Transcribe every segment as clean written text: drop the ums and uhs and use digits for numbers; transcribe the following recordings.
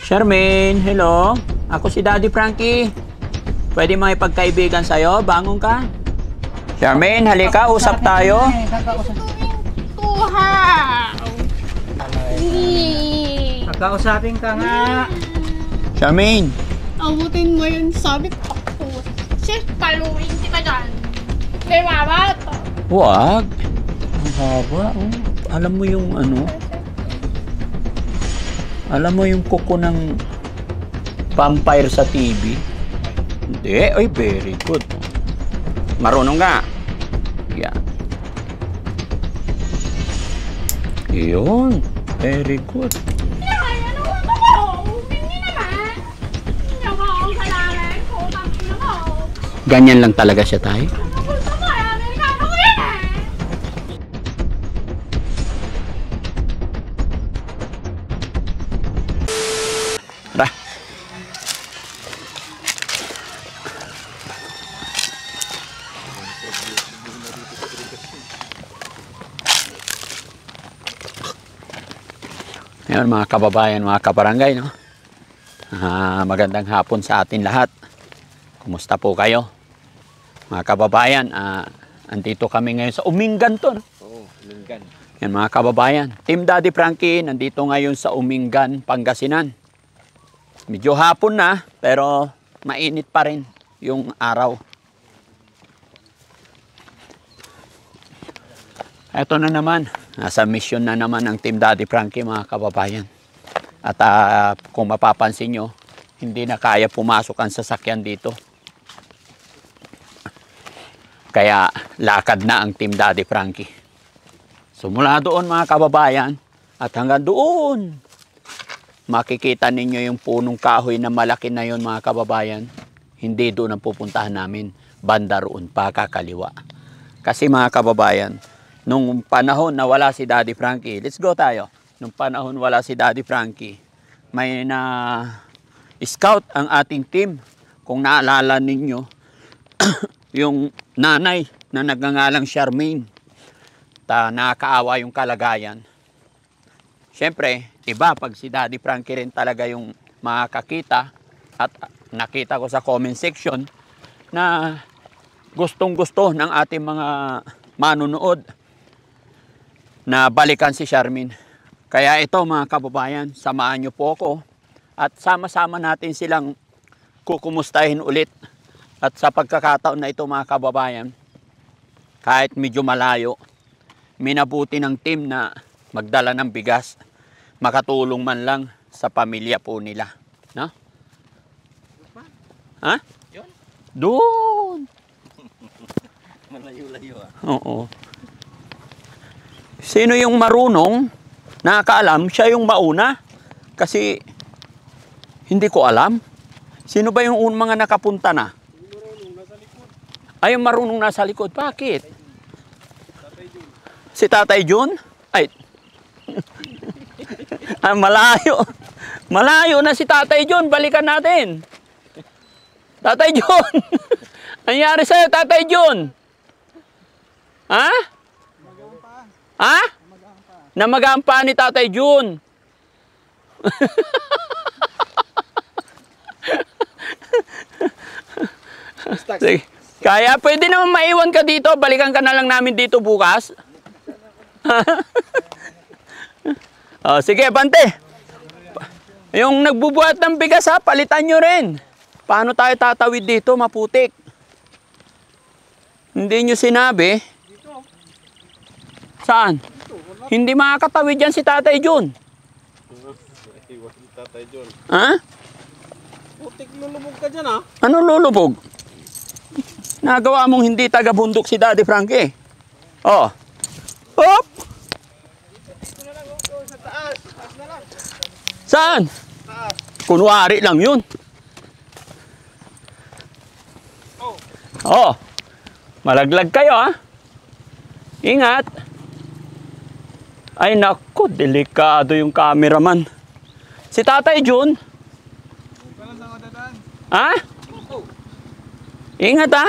Charmaine, hello. Ako si Daddy Frankie. Pwede makipagkaibigan sa'yo? Bangon ka. Charmaine, halika. Usap tayo. Kakausapin ka nga. Charmaine. Abutin mo yun. Sabi ko. Sis, paluin kita dyan. May mamat. Wag. Ang haba. Oh. Alam mo yung ano? Alam mo yung kuko ng vampire sa TV? Hindi. Ay, very good. Marunong ka. Yan. Yun. Very good. Ano mo? Hindi naman. Hindi ako ang kalaman ko. Tapos mo. Ganyan lang talaga siya, tay? Gusto mo, Amerikano ko yan eh. Tara. Ngayon mga kababayan, mga kabarangay, no? Magandang hapon sa atin lahat. Kumusta po kayo? Mga kababayan, andito kami ngayon sa Umingan to, no? Oo, Umingan. Yan mga kababayan. Team Daddy Frankie, nandito ngayon sa Umingan, Pangasinan. Medyo hapon na, pero mainit pa rin yung araw. Ito na naman, nasa mission na naman ang Team Daddy Frankie, mga kababayan. At kung mapapansin nyo, hindi na kaya pumasok ang sasakyan dito. Kaya lakad na ang Team Daddy Frankie. So mula doon mga kababayan, at hanggang doon, makikita ninyo yung punong kahoy na malaki na yun mga kababayan. Hindi doon ang pupuntahan namin, banda roon, pakakaliwa. Kasi mga kababayan, nung panahon na wala si Daddy Frankie, let's go tayo. Nung panahon wala si Daddy Frankie, may na-scout ang ating team. Kung naalala ninyo, yung nanay na nagngangalang Charmaine, nakakaawa yung kalagayan. Siyempre, iba pag si Daddy Frankie rin talaga yung makakita. At nakita ko sa comment section na gustong-gusto ng ating mga manunood na balikan si Charmaine. Kaya ito mga kababayan, samahan niyo po ako at sama-sama natin silang kukumustahin ulit. At sa pagkakataon na ito mga kababayan, kahit medyo malayo, minabuti ng team na magdala ng bigas, makatulong man lang sa pamilya po nila. No? Ha? Doon! Malayo-layo ah. Oo. Sino yung marunong, nakakaalam, siya yung mauna. Kasi hindi ko alam. Sino ba yung mga nakapunta na? Ay, yung marunong nasa likod. Bakit? Si Tatay Jun? Ay. Malayo. Malayo na si Tatay Jun. Balikan natin. Tatay Jun. Nangyari sa'yo, Tatay Jun? Ha? Ha? Namagaan pa ni Tatay Jun. Sige. Kaya pwede naman maiwan ka dito. Balikan ka na lang namin dito bukas. Oh, sige, Bante. Yung nagbubuhat ng bigas ha, palitan nyo rin. Paano tayo tatawid dito? Maputik. Hindi nyo sinabi. Saan? Hindi makakatawid yan si Tatay Jun. Tatay John. Ha? Putik, lulubog ka dyan ah. Ano lulubog? Nagawa mong hindi taga-bundok si Daddy Frankie. Oh. Hop! Sa taas. Taas na lang. Saan? Taas. Kunwari lang yun. Oh. Oh. Malaglag kayo ha. Ingat. Ay naku, delikado yung cameraman. Si Tatay Jun. Ha? Ingat ha.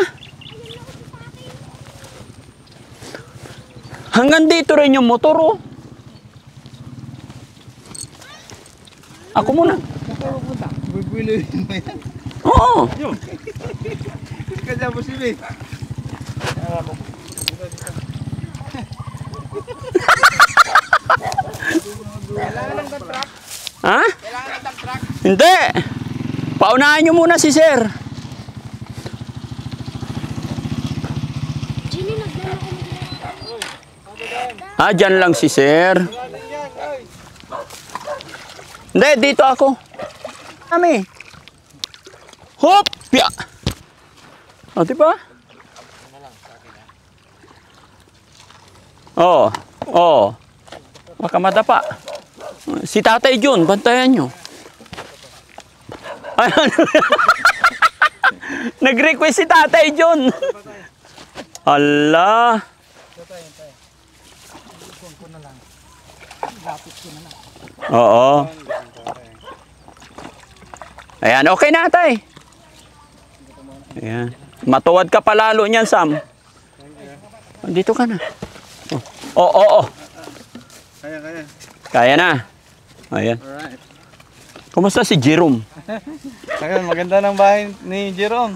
Hanggang dito rin yung motor oh. Ako muna. tayo pupunta? Bubuloy mo yan. Oo. Yun. Kaya po si May. Kailangan ng dump truck. Ha? Kailangan ng dump truck. Hindi. Paunahan nyo muna si sir. Jimmy, nagdala ko Dyan lang si sir. Kailangan yan, oy. Hindi, dito ako. Kami. Hop! Pia! O, diba? Oo. Oo. Baka madapa. Si Tatay John, bantayan nyo. Ay, ano? Nag-request si Tatay John. Allah. Oo. Ayan, okay na, Tay. Ayan. Matuwad ka palalo niyan, Sam. Dito ka na. Oo. Kaya. Kaya na. Ayan. Alright. Kumusta si Jerome? Kaya maganda ng bahay ni Jerome.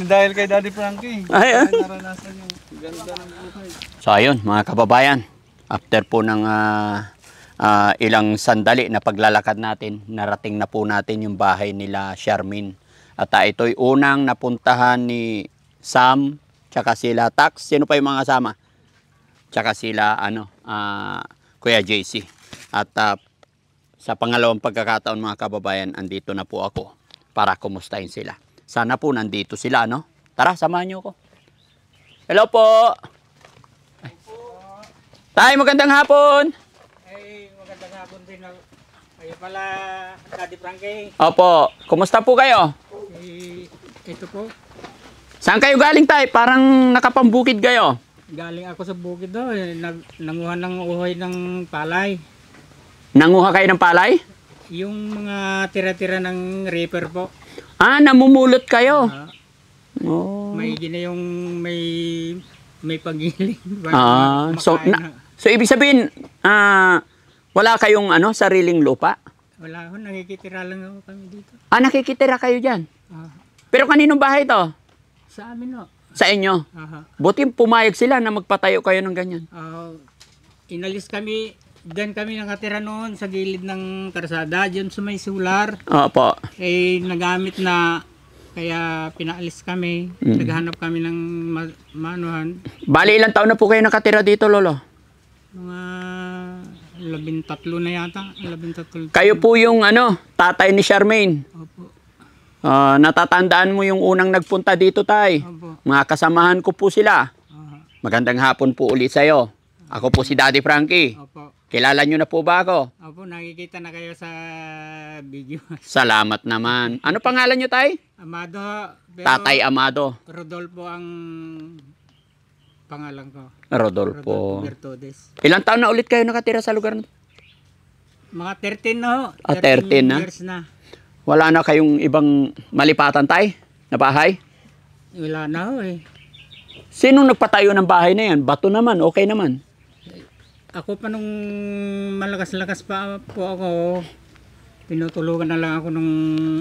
dahil kay Daddy Frankie. Ayan. Naranasan yung ganda ng buhay. So ayun, mga kababayan, after po ng ilang sandali na paglalakad natin, narating na po natin yung bahay nila Charmaine. At ito'y unang napuntahan ni Sam, tsaka sila Tax. Sino pa yung mga kasama? Tsaka sila Kuya JC. At sa pangalawang pagkakataon, mga kababayan, andito na po ako para kumustahin sila. Sana po nandito sila, no? Tara, samahan niyo ako. Hello po! Tay, magandang hapon! Ay, magandang hapon din. Kayo pala, Daddy Frankie. Opo, kumusta po kayo? Ito po, Saan kayo galing, Tay? Parang nakapambukid kayo. galing ako sa bukid daw. Nanguha ng uhoy ng palay. Nanguha kayo ng palay? Yung mga tira-tira ng reaper po. Namumulot kayo. Ah, Oh. maigi na yung may pagiling. So, so ibig sabihin, wala kayong sariling lupa? Wala ako, nakikitira lang ako kami dito. Nakikitira kayo dyan. Ah, Pero kaninong bahay to? sa amin no. Sa inyo. Aha. Buti pumayag sila na magpatayo kayo ng ganyan. Inalis kami, dyan kami nakatira noon sa gilid ng karsada, dyan sa may solar. Opo. Nagamit na, kaya pinaalis kami. Naghanap kami ng manuhan. Bali, ilang taon na po kayo nakatira dito, Lolo? Mga 13 na yata. 13. Kayo po yung tatay ni Charmaine. Opo. Natatandaan mo yung unang nagpunta dito, Tay. Opo. Mga kasamahan ko po sila. Aha. Magandang hapon po ulit sa'yo. Ako po si Daddy Frankie. Opo. Kilala nyo na po ba ako? Opo, nakikita na kayo sa video. Salamat naman. Ano pangalan nyo, Tay? Amado. Pero Tatay Amado. Rodolfo ang pangalan ko. Rodolfo. Bertodes. Ilang taon na ulit kayo nakatira sa lugar na to? Mga 13 na ho. 13 na? years na. Wala na kayong ibang malipatan, Tay? Na bahay? Wala na ho eh. Sinong nagpatayo ng bahay na yan? Bato naman, okay naman. Ako pa nung malakas-lakas pa po ako, tinutulungan na lang ako ng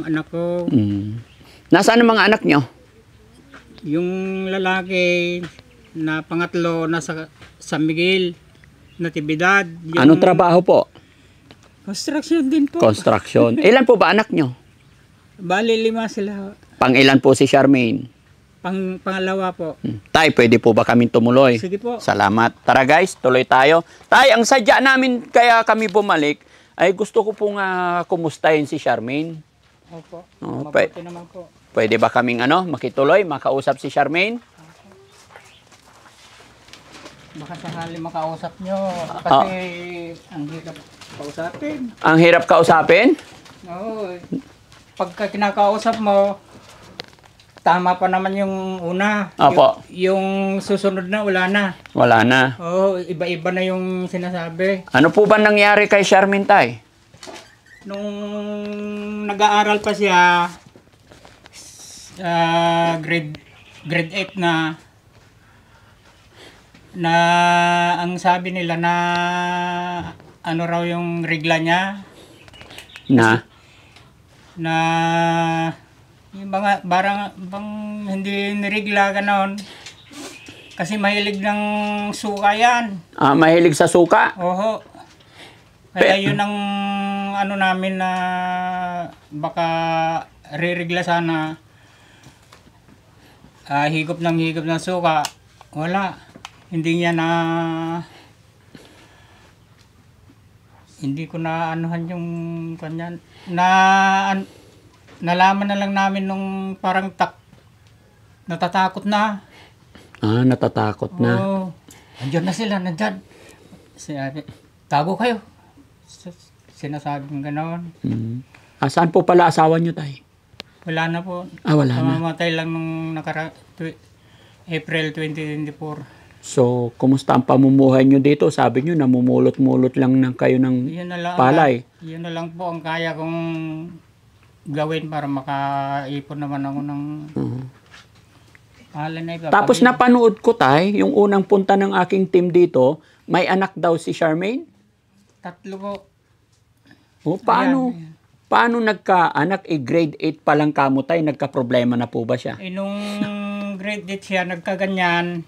anak ko. Nasaan ang mga anak nyo? Yung lalaki na pangatlo nasa San Miguel, Natividad. Yung Anong trabaho po? construction din po. Construction. Ilan po ba anak nyo? Bali 5 sila. Pang ilan po si Charmaine? Pangalawa po. Tay, pwede po ba kaming tumuloy? Sige po. Salamat. Tara guys, tuloy tayo. Tay, ang sadya namin kaya kami bumalik ay gusto ko pong kumustahin si Charmaine. Opo. Oh, Mabuti naman po. Pwede ba kaming makituloy, makausap si Charmaine? Baka sakali makausap nyo. Kasi ang hirap kausapin. Ang hirap kausapin? Oo. Pagka kinakausap mo, tama pa naman yung una. Opo. Yung susunod na, wala na. Wala na. Oo, iba-iba na yung sinasabi. Ano po ba nangyari kay Charmaine, Tay? Nung nag-aaral pa siya, grade 8 na ang sabi nila na ano raw yung regla niya, Na? na yung mga barang bang hindi nirigla ganon. Kasi mahilig ng suka yan. Mahilig sa suka? Oho. Kaya yun ang ano namin na baka ririgla sana. Higop ng suka. Wala. Hindi niya na... Hindi ko na anuhan yung kanyan. Nalaman na lang namin nung parang natatakot na. Natatakot na. Oo. Andiyan na sila, nandyan. Sabi, tago kayo. Sinasabing gano'n. Saan po pala asawa niyo, tay? Wala na po. Wala na. Namamatay lang nung April 2024. So, kumusta ang pamumuhay niyo dito? Sabi niyo, namumulot-mulot lang kayo ng Yun na lang, palay. Yun na lang po ang kaya kong gawin para makaipon naman ako ng palay na iba. Tapos napanood ko, tay, yung unang punta ng aking team dito, may anak daw si Charmaine. 3 po. Paano? Ayan. Paano nagka-anak? Grade 8 pa lang kamo, tay, nagka-problema na po ba siya? Nung grade 8 siya, nagkaganyan,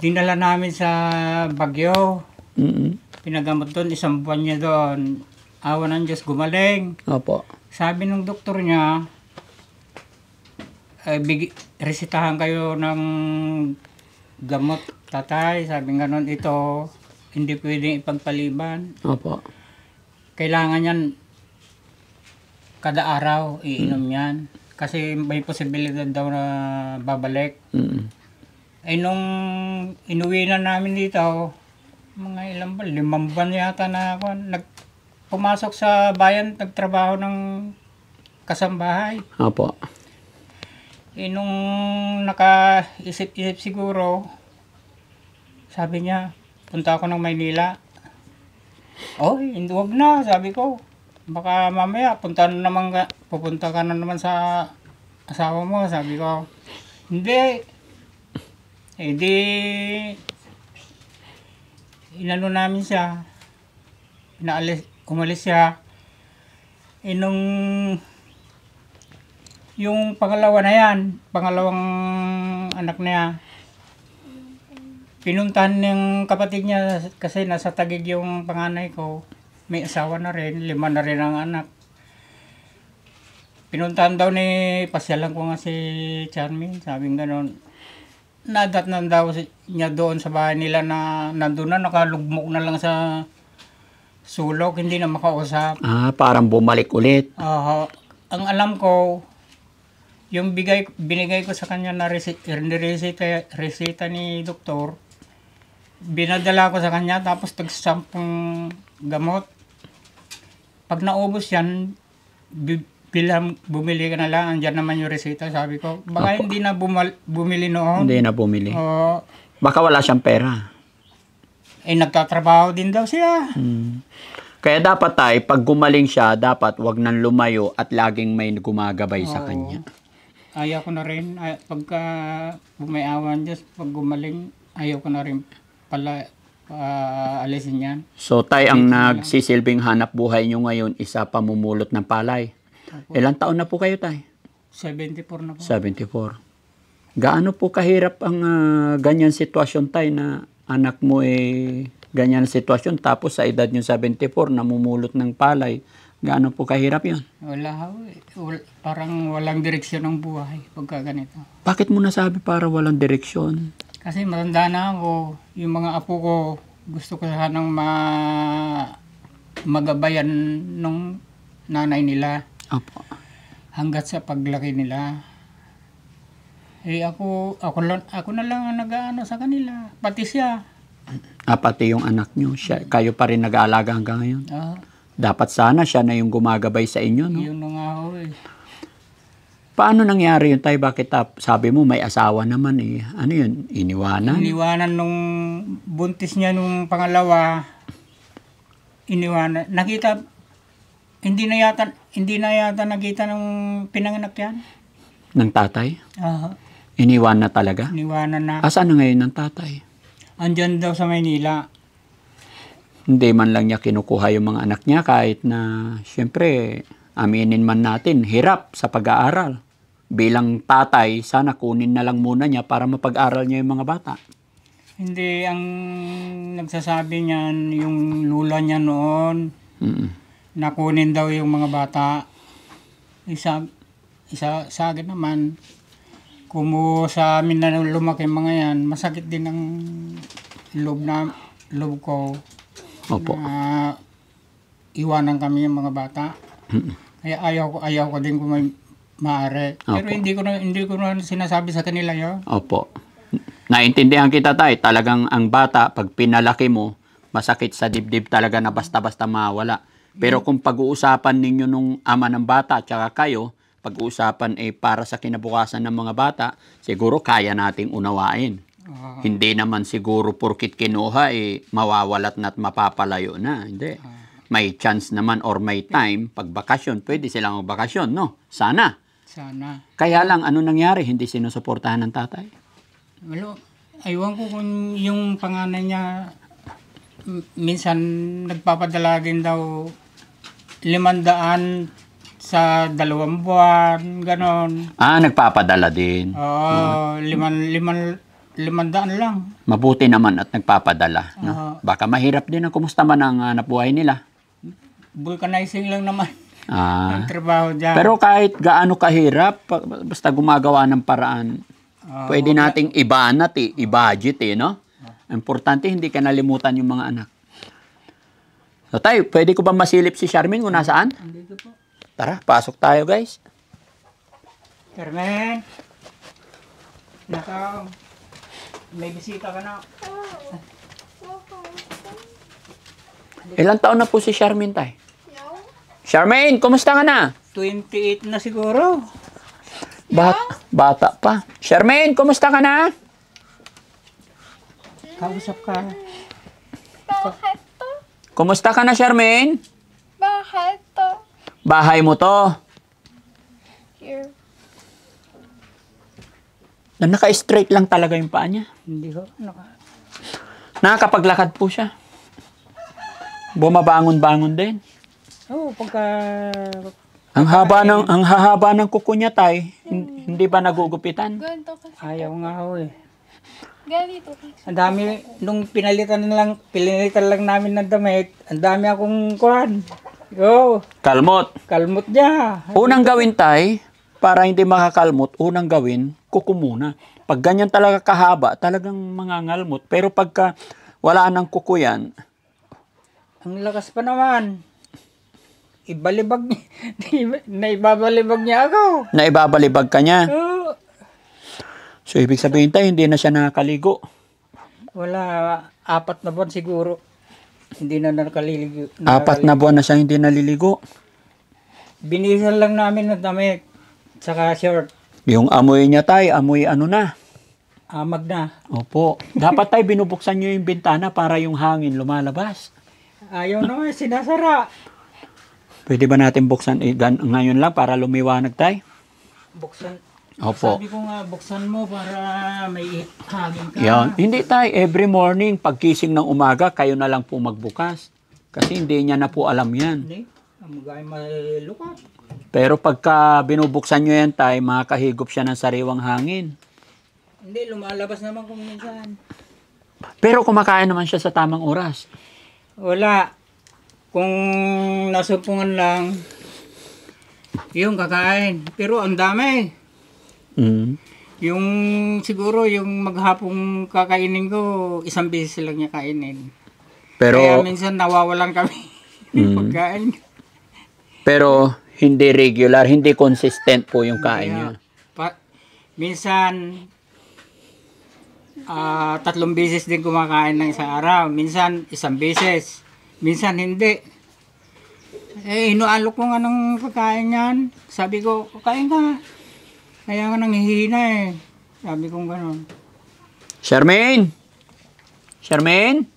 dinala namin sa Baguio. Pinagamot doon, 1 buwan niya doon. Awa ng Diyos, gumaling. Opo. Sabi ng doktor niya, resitahan kayo ng gamot, tatay. Sabi nga nun, ito, hindi pwedeng ipagpaliban. Opo. Kailangan yan, kada araw, iinom yan. Kasi may posibilidad daw na babalik. Nung inuwi na namin dito, mga ilang ba, 5 buwan yata na ako, pumasok sa bayan, nagtrabaho ng kasambahay. Opo. Nung nakaisip-isip siguro, sabi niya, punta ako ng Maynila. Hindi, wag na, sabi ko. Baka mamaya, pupunta ka na naman sa asawa mo, sabi ko. Hindi. Di, inano namin siya. Umalis siya. Nung yung pangalawa na yan, pangalawang anak niya, pinuntahan ng kapatid niya kasi nasa Taguig yung panganay ko. May asawa na rin, 5 na rin ang anak. Pinuntahan daw pasyalan ko nga si Charmin, sabing gano'n. Nadatnan daw niya doon sa bahay nila na nandun na, nakalugmok na lang sa sulok, hindi na makausap. Parang bumalik ulit. Ang alam ko, yung binigay ko sa kanya na resita ni doktor, binadala ko sa kanya tapos tag-10 gamot. Pag naubos yan, bumili ka na lang, andyan naman yung resita, sabi ko. Baka hindi na bumili noon. Hindi na bumili. Oo. Baka wala siyang pera. Nagtatrabaho din daw siya. Kaya dapat tayo, pag gumaling siya, dapat wag nang lumayo at laging may gumagabay sa kanya. Ayaw ko na rin, pagka bumayawan Diyos, pag gumaling, ayaw ko na rin pala alisin yan. So tay, ang nagsisilbing hanap buhay nyo ngayon, isa pamumulot ng palay. Ilang taon na po kayo, tay? 74 na po. 74. Gaano po kahirap ang ganyan sitwasyon, tay, na anak mo ganyan sitwasyon, tapos sa edad nyo 74, namumulot ng palay. Gaano po kahirap yun? Wala, parang walang direksyon ng buhay pagka ganito. Bakit mo nasabi para walang direksyon? Kasi matanda na ako, yung mga apo ko, gusto ko sanang magabayan ng nanay nila. Opo. Hanggat sa paglaki nila. Ako na lang ang nag-aano sa kanila, pati siya. Pati yung anak nyo, kayo pa rin nag-aalaga hanggang ngayon? Dapat sana siya na yung gumagabay sa inyo, no? Yun na nga ho Paano nangyari yun, tay? Bakit sabi mo may asawa naman Ano yun? Iniwanan? Iniwanan nung buntis niya nung pangalawa. Iniwanan. Nakita, hindi na yata nakita nung pinanganak yan. Ng tatay? Iniwan na talaga? Iniwanan na. Saan na ngayon ng tatay? Andyan daw sa Maynila. Hindi man lang niya kinukuha yung mga anak niya kahit na, syempre, aminin man natin, hirap sa pag-aaral. Bilang tatay, sana kunin na lang muna niya para mapag-aral niya yung mga bata. Hindi, ang nagsasabi niyan, yung lula niya noon, nakunin daw yung mga bata. Isa sa akin naman, kumu sa amin na lumaki mga yan, masakit din ang loob ko. Opo. Na iwanan kami yung mga bata. Kaya ayaw ko din kung may maaari. Pero Opo. hindi ko na sinasabi sa kanila yun. Opo. Naintindihan kita, tay. Talagang ang bata, pag pinalaki mo, masakit sa dibdib talaga na basta-basta mawala. Pero kung pag-uusapan ninyo nung ama ng bata at saka kayo, pag-uusapan para sa kinabukasan ng mga bata, siguro kaya nating unawain. Hindi naman siguro porkit kinuha, mawawalat na at mapapalayo na. Hindi. May chance naman or may time, pag bakasyon, pwede silang magbakasyon, no? Sana. Kaya lang, ano nangyari? Hindi sinusuportahan ng tatay? Walo, aywan ko kung yung panganay niya minsan nagpapadala din daw 500 sa 2 buwan, ganon. Nagpapadala din. Oo, 500 lang. Mabuti naman at nagpapadala. No? Baka mahirap din ang kumusta man ang nabuhay nila. Vulcanizing lang naman ang trabaho dyan. Pero kahit gaano kahirap, basta gumagawa ng paraan, pwede nating ibanat i-budget no? Importante hindi ka nalimutan yung mga anak. So tayo, pwede ko ba masilip si Charmaine kung nasaan? Andito po. Tara, pasok tayo guys. Carmen! Nakaw. May bisita ka na. Ilang taon na po si Charmaine tayo? Charmaine, kumusta ka na? 28 na siguro. Bata pa. Charmaine, kumusta ka na? Kausap ka. Bakit to? Kumusta ka na, Charmaine? Bakit to? Bahay mo to. Here. Naka-straight lang talaga yung paa niya. Hindi ko. Nakakapaglakad po siya. Bumabangon-bangon din. Oo, pagka... Ang hahaba ng kuko niya, tay. Hindi ba nagugupitan? Ganito kasi. Ayaw nga ho eh. Ganito kasi. Ang dami, nung pinalitan lang namin ng damit, ang dami akong kuhan. Kalmot. Kalmot niya. Unang gawin, tay, para hindi makakalmot, unang gawin, kuko muna. Pag ganyan talaga kahaba, talagang mangangalmot. Pero pagka wala nang kuko yan, Ang lakas pa naman. Ibalibag naibabalibag niya ako. naibabalibag ka niya. Oo. So, ibig sabihin, tay, hindi na siya nakakaligo. Wala, 4 na buwan siguro. Hindi na nakaliligo. 4 na buwan na siya hindi naliligo. Binisan lang namin ng damit. Tsaka short. Yung amoy niya, tay, amoy ano na. Amag na. Opo. Dapat, tay, binubuksan niyo yung bintana para yung hangin lumalabas. Ayaw naman, sinasara. Pwede ba natin buksan ngayon lang para lumiwanag, tay? Buksan. Opo. Sabi ko nga, buksan mo para may hangin ka. Yan. Hindi, tay. Every morning, pagkising ng umaga, kayo na lang po magbukas. Kasi hindi niya na po alam yan. Hindi. Amagay malukat. Pero pagka binubuksan nyo yan, tay, makakahigop siya ng sariwang hangin. Hindi, lumalabas naman kung minsan. Pero kumakain naman siya sa tamang oras. Wala. Kung nasumpungan lang, yung kakain. Pero ang dami. Yung siguro, yung maghapong kakainin ko, 1 beses lang niya kainin. Pero, Kaya minsan nawawalan kami pagkain. pero hindi regular, hindi consistent po yung kain niya. Minsan, 3 beses din kumakain ng isang araw. Minsan, 1 beses. Minsan, hindi. Inualok ko nga ng pagkain yan. Sabi ko, kain ka. Kaya nga nanghihina eh. Sabi ko gano'n. Charmaine? Charmaine?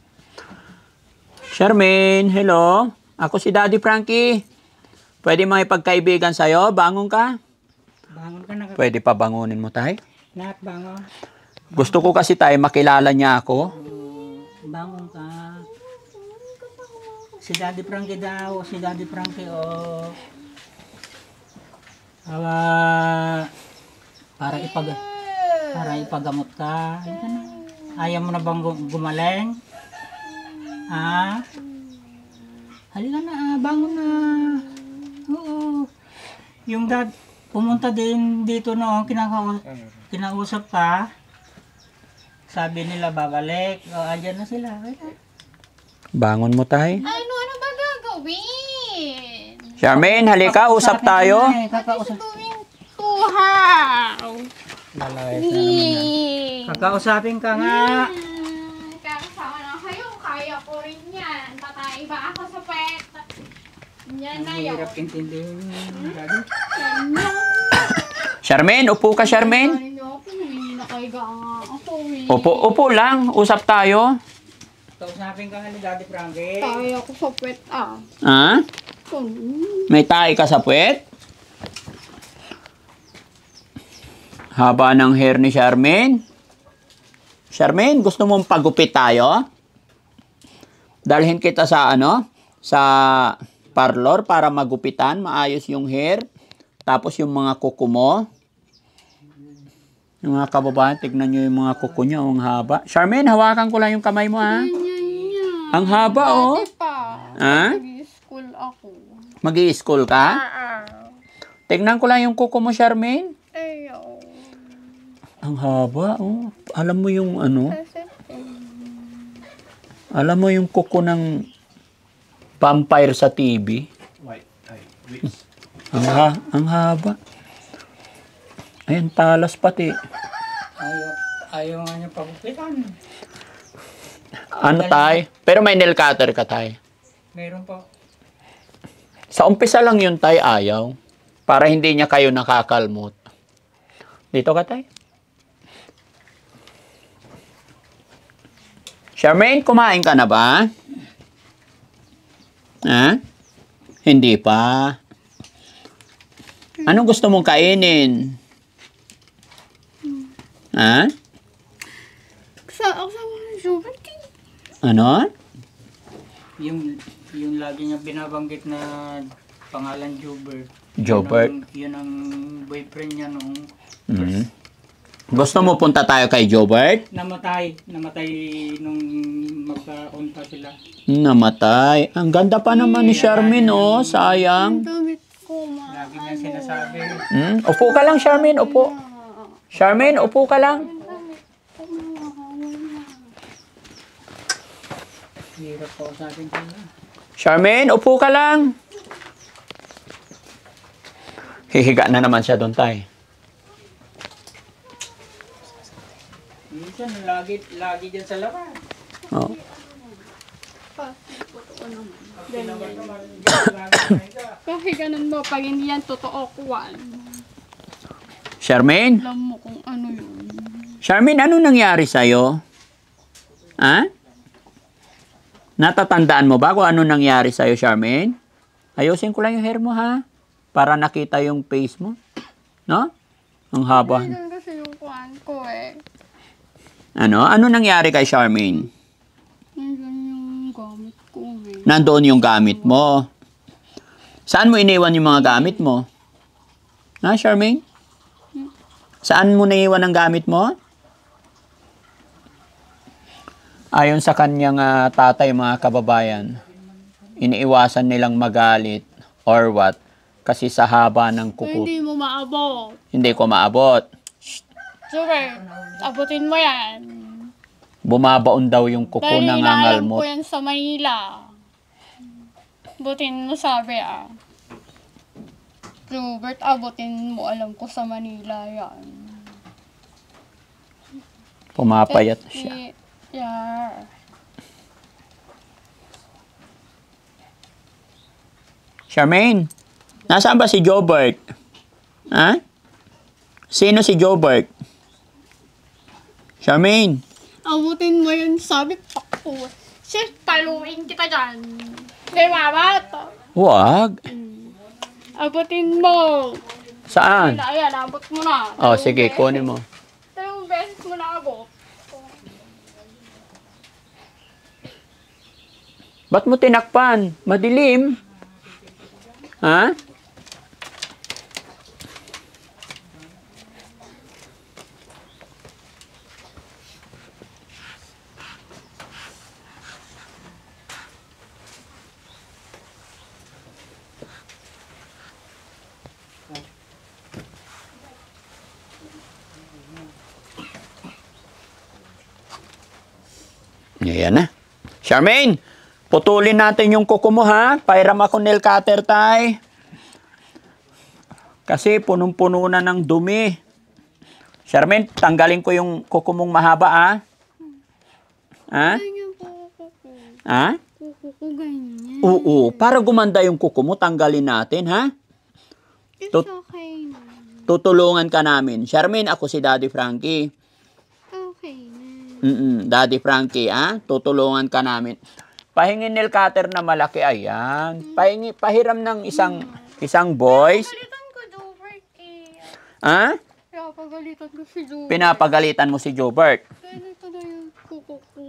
Charmaine, hello? Ako si Daddy Frankie. Pwede makipagkaibigan sa'yo? Bangon ka? Bangon ka na. Pwede pa bangunin mo, tay? Nak, bangon. Gusto ko kasi, tay, makilala niya ako. Bangon ka. Si Daddy Frankie daw. Si Daddy Frankie, oh. Para ipagamot ka. Ito na. Ayaw mo na bang gumaling? Halika na, bangon na. Oo. Yung dad, pumunta din dito noon, kinausap ka. Sabi nila babalik. Andyan na sila. Bangon mo, tay. Ano ba gagawin? Charmaine, halika, usap tayo. Kakausap. Gawin ko, ha? Lalawit na naman yan. Kakausapin ka nga. Kakasama na kayo. Kaya ko rin yan. Patay ba ako sa pet? Yan na yun. Hirap intindihin. Daddy. Charmaine, upo ka, Charmaine. Nakaiga nga ako eh. Upo lang, usap tayo. Kausapin ka nga ni Daddy Frankie. Kaya ko sa pet May tae ka sa puwet? Haba ng hair ni Charmaine. Charmaine, gusto mong pagupit tayo? Dalhin kita sa sa parlor para magupitan, maayos yung hair. Tapos yung mga kuko mo. Yung mga kababayan, tignan nyo yung mga kuko nyo, ang haba. Charmaine, hawakan ko lang yung kamay mo, ha? Ang haba, oh. Dati pa. Ha? Nag-school ako. Mag-i-school ka? Tignan ko lang yung kuko mo, Charmaine. Ayaw. Ang haba, oh. Alam mo yung alam mo yung kuko ng vampire sa TV? Ang haba. Ayan, talas pati. Ayaw nga niya pagupitan. Ano, tay? Pero may nail cutter ka, tay. Meron po. Sa umpisa lang yun, tay, ayaw. Para hindi niya kayo nakakalmot. Dito ka, tay. Charmaine, kumain ka na ba? Ha? Hindi pa. Anong gusto mong kainin? Ha? Kasama ng Jubert. Ano? Yung lagi niya binabanggit na pangalan Jobert. Jobert. Yun ang boyfriend niya nung Gusto mo punta tayo kay Jobert? namatay nung magkaunta sila. Namatay. Ang ganda pa naman ni Charmaine, oh. Sayang. Damit ko, ma. Lagi niya sinasabi. Upo ka lang, Charmaine. Upo. Charmaine, upo ka lang. Hirap po sa atin kanya. Charmaine, upo ka lang. Hihiga na naman siya doon, tay. Minsan lagi dyan sa labas. Oh. Kasi ganun mo, pag hindi yan totoo, kuwan. Charmaine? Alam mo kung ano yun. Charmaine, ano nangyari sa'yo? Ha? Natatandaan mo ba kung ano nangyari sa'yo, Charmaine? Ayusin ko lang yung hair mo, ha? Para nakita yung face mo. No? Ang haba. Ganun kasi yung kuwan ko eh. Ano? Ano nangyari kay Charmaine? Nandiyan yung gamit ko eh. Nandoon yung gamit mo. Saan mo iniwan yung mga gamit mo? Ha, Charmaine? Saan mo naiwan ang gamit mo? Ayon sa kanyang tatay, mga kababayan, iniiwasan nilang magalit or what kasi sa haba ng kuko. Hindi mo maabot. Hindi ko maabot. Jubert, abutin mo yan. Bumabaon daw yung kuko Dahil na inaalam ko ngangalmot. yan sa Manila. Abutin mo sabi Jubert, abutin mo. Alam ko sa Manila yan. Pumapayat siya. Yeah. Charmaine, nasaan ba si Jobert? Ha? Sino si Jobert? Charmaine, Abutin mo yun, sabi pakpo. Shit, paluin kita dyan. Di ba, bata? wag. Abutin mo. Saan? Ayan, abot mo na. Oh, sige, kunin mo. 3 beses mo na abot. Ba't mo tinakpan? Madilim. Ha? Ayan na. Charmaine, putulin natin yung kuko mo ha. Pairam ako nail cutter tay. Kasi punong-puno na ng dumi. Charmaine, tanggalin ko yung kuko mong mahaba ha. Ha? Ganyan po kuko. Ha? Kuko ganyan. Oo, para gumanda yung kuko mo, tanggalin natin ha. It's Tut- okay na. Tutulungan ka namin. Charmaine, ako si Daddy Frankie. Okay na. Daddy Frankie, ha? Tutulungan ka namin. Pahingin nail cutter na malaki, ayan. Pahiram ng isang boys. Pagalitan ko, Jobert eh. Ha? Kaya pagalitan ko si Jobert. Pinapagalitan mo si Jobert. Ganito na yung kuko ko.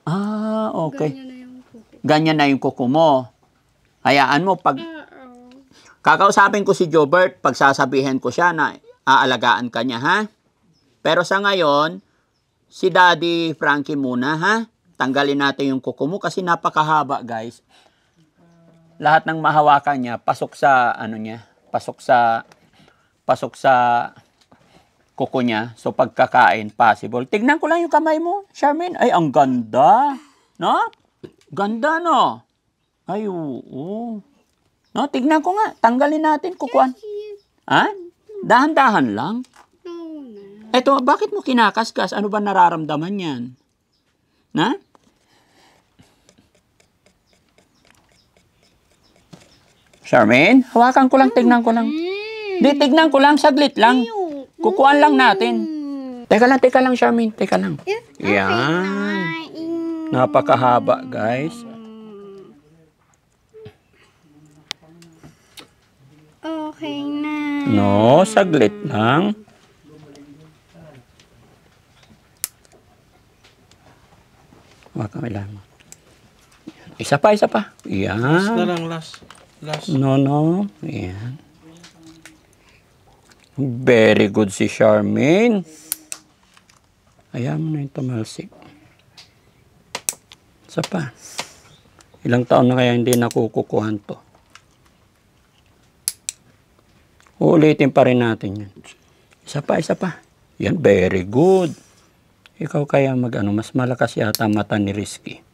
Ah, okay. Ganyan na yung kuko. Ganyan na yung kuko mo. Hayaan mo, pag Oo. kakausapin ko si Jobert, pagsasabihin ko siya na aalagaan ka niya, ha? Pero sa ngayon, si Daddy Frankie muna, ha? Tanggalin natin yung kuko mo kasi napakahaba, guys. Lahat ng mahawakan niya, pasok sa, pasok sa kuko niya. So, pagkakain, possible. Tignan ko lang yung kamay mo, Charmaine. Ay, ang ganda. No? Ganda, no? Ay, oo. No, tignan ko nga. Tanggalin natin, kukuan. Ha? Dahan-dahan lang. No na. Eto, bakit mo kinakaskas? Ano ba nararamdaman yan? Na? Charmaine, hawakan ko lang, tignan ko lang. Di, tignan ko lang, saglit lang. Kukuan lang natin. Teka lang, Charmaine. Teka lang. Yan. Napakahaba, guys. Okay na. No, saglit lang. Hawakan mo lang. Isa pa. Last na Yan. lang, last. No. Yan. Very good si Charmaine. Ayan mo na yung tumalsik. Isa pa. Ilang taon na kaya hindi nakukukuhan to. Uulitin pa rin natin yan. Isa pa. Yan, very good. Ikaw kaya mas malakas yata mata ni Rizky.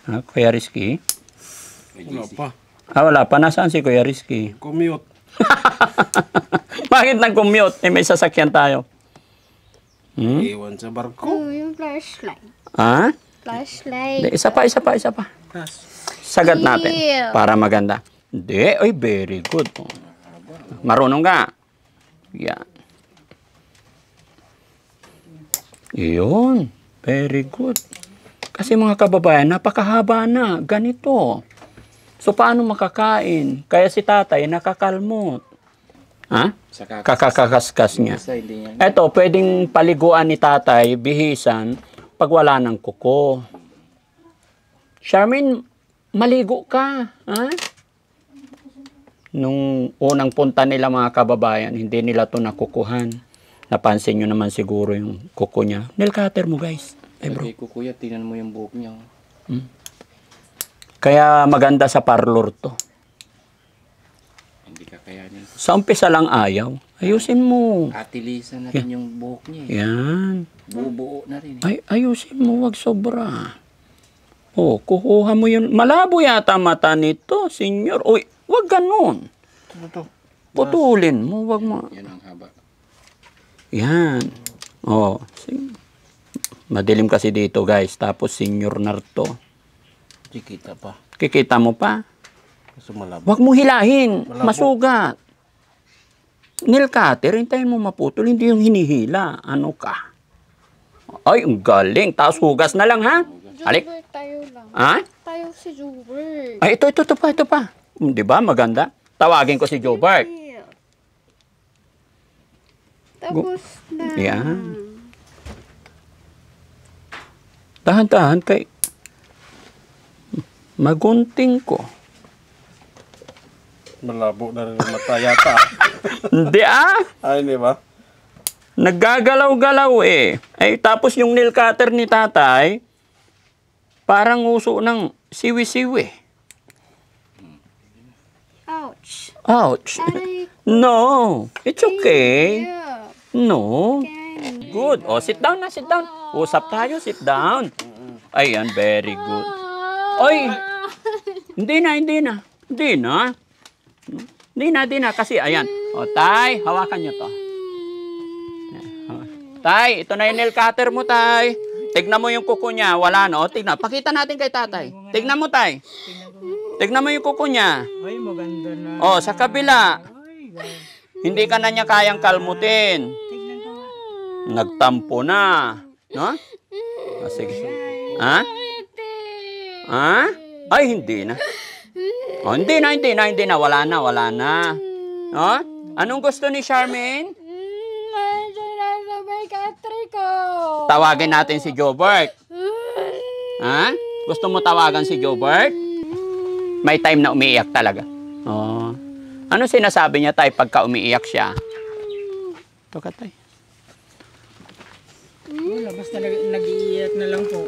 Ha, Kuya Rizky? Wala pa. Wala pa. Nasaan si Kuya Rizky? Commute. Bakit nag-commute? May sasakyan tayo. Iwan sa barko. Oh, yung flashlight. Ha? Flashlight. Isa pa. Last. Sagat natin. Ew. Para maganda. Hindi. Ay, very good. Marunong ka. Yan. Yun. Very good. Kasi mga kababayan, napakahaba na. Ganito. So, paano makakain? Kaya si tatay nakakalmot. Ha? Kakakaskas niya. Eto, pwedeng paliguan ni tatay, bihisan, pag wala ng kuko. Charmaine, maligo ka. Ha? Nung unang punta nila mga kababayan, hindi nila to nakukuhan. Napansin nyo naman siguro yung kuko niya. Nail cutter mo, guys. Ay, bro. Kay Kuya, tingnan mo yung buhok niya. Kaya maganda sa parlor to. Hindi kakayanin. Sa umpisa lang ayaw. Ayusin mo. Atilisan na rin yung buhok niya. Yan. Bubuo na rin. Ay, ayusin mo. Wag sobra. Oh, kukuha mo yun. Malabo yata mata nito, senyor. Uy, wag ganun. Ito. Putulin mo. Wag mo. Yan ang haba. Yan. Oh. Madilim kasi dito, guys. Tapos senior na to. Kikita pa. Kikita mo pa? Kasi malabo. Huwag mo hilahin. Malabo. Masugat. Nail cutter, hintayin mo maputol. Hindi yung hinihila. Ano ka? Ay, ang galing. Tapos hugas na lang, ha? Alik. Jobert, tayo lang. Ha? Tayo si Jobert. Ay, ito pa. Di ba? Maganda. Tawagin ko si Jobert. Yeah. Tapos na. Yan. Tahan-tahan kay magunting ko. Malabo na rin ang mata yata. Hindi Ay, di ba? Naggagalaw-galaw eh. Ay, tapos yung nail cutter ni tatay, parang uso ng siwi-siwi. Ouch. Ouch. Aray. No, it's okay. Yeah. No. Can. good. Oh, sit down na, sit down. Usap tayo, sit down. Ayan, very good. Oy, hindi na. Kasi, ayan. O, Tay, hawakan nyo to. Tay, ito na yung nail cutter mo, Tay. Tignan mo yung kuko niya. Wala, no? Tignan. Pakita natin kay Tatay. Tignan mo, Tay. Tignan mo yung kuko niya. Ay, maganda na. O, sa kabila. Hindi ka na niya kayang kalmutin. Tignan ko nga. Nagtampo na. No? O, sige. Ha? Ha? Ay, hindi na. O, hindi na. Wala na. No? Anong gusto ni Charmaine? Sinasabay katri ko. Tawagin natin si Jobert. Ha? Gusto mo tawagan si Jobert? May time na umiiyak talaga. Oh. Ano sinasabi niya, Tay, pagka umiiyak siya? Ito ka, Tay. Wala, basta nag-iiyak na lang po.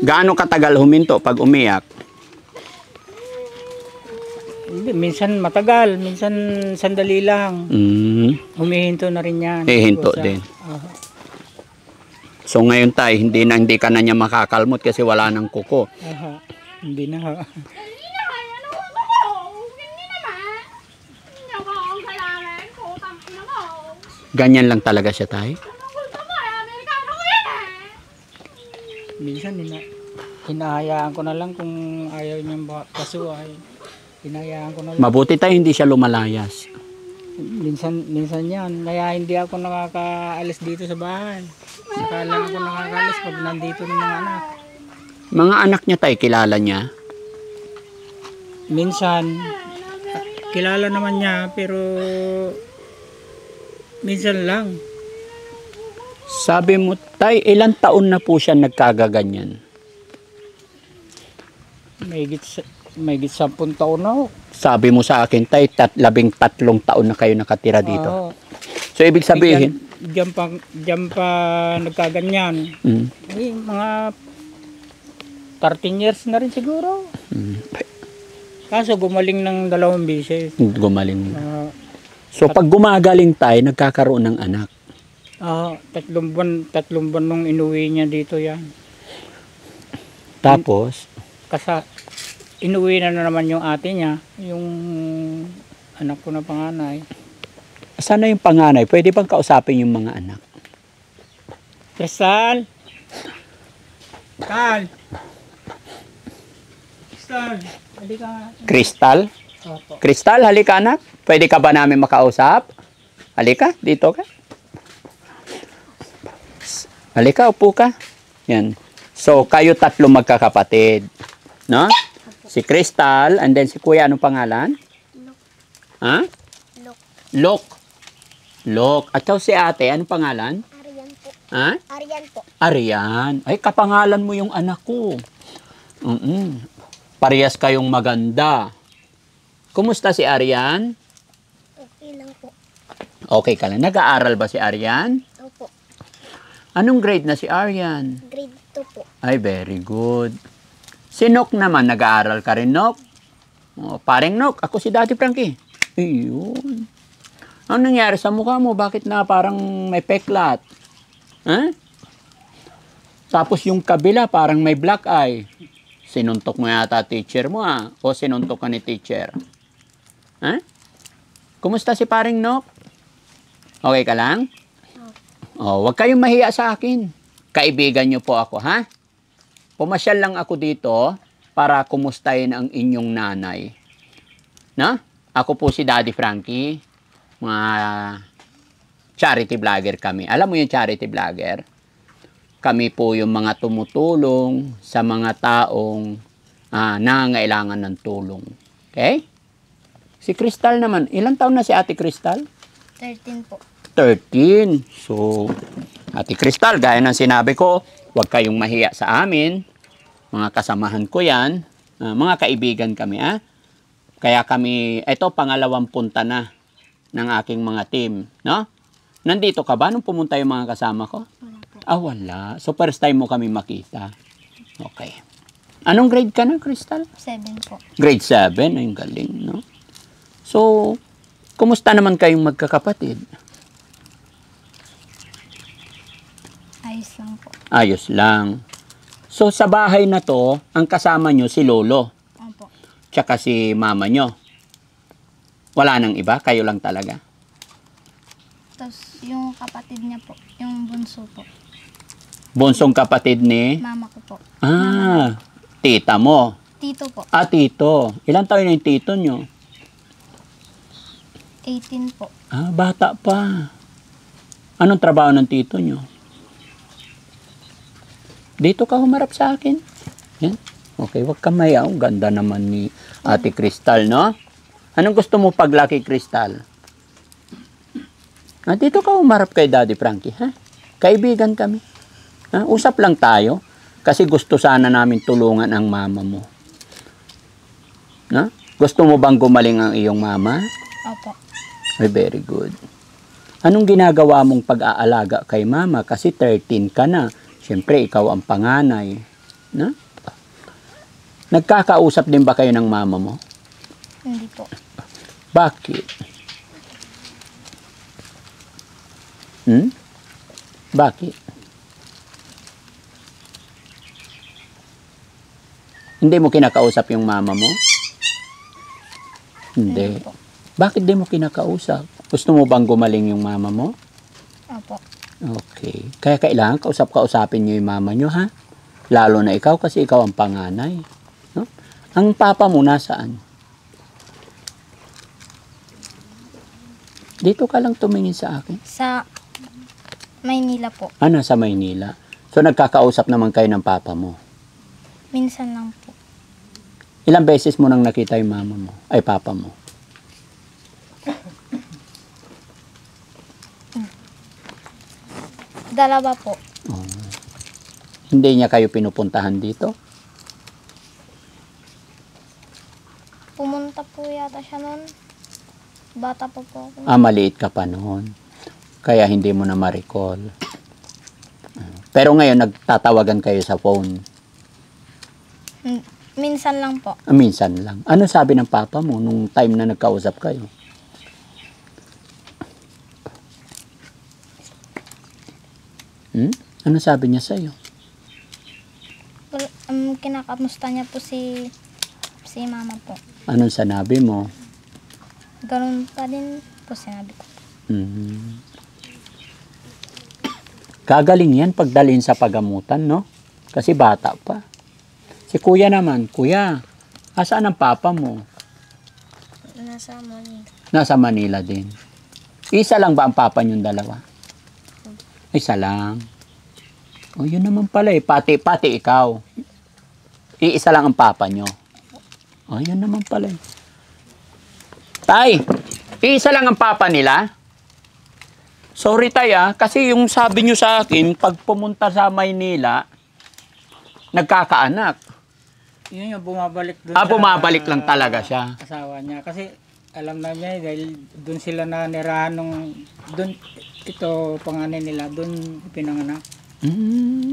Gaano katagal huminto pag umiyak? Hindi, minsan matagal, minsan sandali lang. Humihinto na rin yan. Hihinto din. So ngayon, Tay, hindi ka na niya makakalmot kasi wala nang kuko. Hindi na. Hindi naman, ano mo? Hindi naman. Hindi naman ang kailangan ko, tangina mo. Ganyan lang talaga siya, Tay. Anong gusto mo? Amerikano ko yan eh. Minsan, hinahayaan ko na lang kung ayaw niyang pasuhay. Hinahayaan ko na lang. Mabuti, Tay, hindi siya lumalayas. Minsan yan. Kaya hindi ako nakakaalis dito sa bahay. Saka lang ako nakakaalis pag nandito ng mga anak. Mga anak niya, Tay, kilala niya? Minsan, kilala naman niya, pero minsan lang. Sabi mo, Tay, ilang taon na po siya nagkagaganyan? May git 10 taon na ako. Sabi mo sa akin, Tay, 13 taon na kayo nakatira dito. Oo. So, ibig sabihin? Diyan pa nagkaganyan. Ay, mga 13 years na rin siguro. Kaso gumaling ng 2 beses. Gumaling. So, pag gumagaling tayo, nagkakaroon ng anak. 3 buwan nung inuwi niya dito yan. Tapos? Inuwi na naman yung ate niya, yung anak ko na panganay. Sana yung panganay? Pwede bang kausapin yung mga anak? Crystal! Halika nga. Crystal? Opo. Crystal, halika anak. Pwede ka ba namin makausap? Halika, dito ka. Halika, upo ka. Yan. So, kayo 3 magkakapatid. No? Si Crystal, and then si Kuya, anong pangalan? Ha? Lok. Lok. At si ate, anong pangalan? Arian po. Ha? Arian po. Arian. Ay, kapangalan mo yung anak ko. Parehas kayong maganda. Kumusta si Arian? Okay lang po. Okay ka lang. Nag-aaral ba si Arian? Opo. Anong grade na si Arian? Grade 2 po. Ay, very good. Si Nok naman, nag-aaral ka rin, Nok? Oh, paring Nok, ako si Daddy Frankie. Ayun. Ano nangyari sa mukha mo? Bakit na parang may peklat? Ha? Tapos yung kabila, parang may black eye. Sinuntok mo yata teacher mo, ha? O sinuntok ka ni teacher? Ha? Kumusta si paring Nok? Okay ka lang? Oh, wag kayong mahiya sa akin. Kaibigan niyo po ako, ha? Pumasyal lang ako dito para kumustahin ang inyong nanay. Na? Ako po si Daddy Frankie. Mga charity vlogger kami. Alam mo yung charity vlogger? Kami po yung mga tumutulong sa mga taong nangangailangan ng tulong. Okay? Si Crystal naman. Ilang taon na si Ate Crystal? 13 po. 13. So, Ate Crystal, gaya ng sinabi ko, huwag kayong mahiya sa amin. Mga kasamahan ko yan. Mga kaibigan kami, Kaya kami, ito, pangalawang punta na ng aking mga team, no? Nandito ka ba nung pumunta yung mga kasama ko? Wala po. Wala. So, first time mo kami makita. Okay. Anong grade ka na, Crystal? 7 po. Grade 7. Ay, galing, no? So, kumusta naman kayong magkakapatid? Ayos lang po. Ayos lang. So sa bahay na to, ang kasama nyo si lolo, Opo. tsaka si mama nyo. Wala nang iba, kayo lang talaga. Tapos yung kapatid niya po, yung bunso po. Bunsong kapatid ni Mama ko po. tita mo. Tito po. Tito. Ilang taon na yung tito nyo? 18 po. Bata pa. Anong trabaho ng tito nyo? Dito ka humarap sa akin. Yan. Okay, wag ka mayaw. Ganda naman ni Ate Crystal, no? Anong gusto mo paglaki, Crystal? Dito ka humarap kay Daddy Frankie, ha? Kaibigan kami. Usap lang tayo. Kasi gusto sana namin tulungan ang mama mo. Gusto mo bang gumaling ang iyong mama? Opo. Ay, very good. Anong ginagawa mong pag-aalaga kay mama? Kasi 13 ka na. Siyempre, ikaw ang panganay. Nagkakausap din ba kayo ng mama mo? Hindi po. Bakit? Bakit? Hindi mo kinakausap yung mama mo? Hindi. po. Bakit di mo kinakausap? Gusto mo bang gumaling yung mama mo? Opo. Okay. Kaya kailangan kausapin niyo yung mama niyo, ha? Lalo na ikaw kasi ikaw ang panganay. No? Ang papa mo nasaan? Dito ka lang tumingin sa akin. Sa Maynila po. Nasa Maynila. So nagkakausap naman kayo ng papa mo. Minsan lang po. Ilang beses mo nang nakita yung mama mo? Ay, papa mo? Dalawa po. Hindi niya kayo pinupuntahan dito? Pumunta po yata siya noon. Bata pa po ako. Maliit ka pa noon. Kaya hindi mo na ma-recall. Pero ngayon, nagtatawagan kayo sa phone. Minsan lang po. Minsan lang. Ano sabi ng papa mo nung time na nagkausap kayo? Ano sabi niya sa'yo? Well, kinakamusta niya po si mama po. Anong sanabi mo? Ganun pa din po sinabi ko. Kagaling yan pagdalhin sa pagamutan, no? Kasi bata pa. Si kuya naman, kuya, asaan ang papa mo? Nasa Manila. Nasa Manila din. Isa lang ba ang papa niyong dalawa? Isa lang. O, yun naman pala eh. Pati ikaw. Iisa lang ang papa niyo. O, yun naman pala eh. Tay, iisa lang ang papa nila? Sorry tay kasi yung sabi niyo sa akin, pag pumunta sa Maynila, nagkakaanak. Yun yung bumabalik doon. Bumabalik lang talaga siya. Asawa niya. Kasi alam na niya dahil doon sila nanirahan nung doon ito panganay nila doon pinanganak.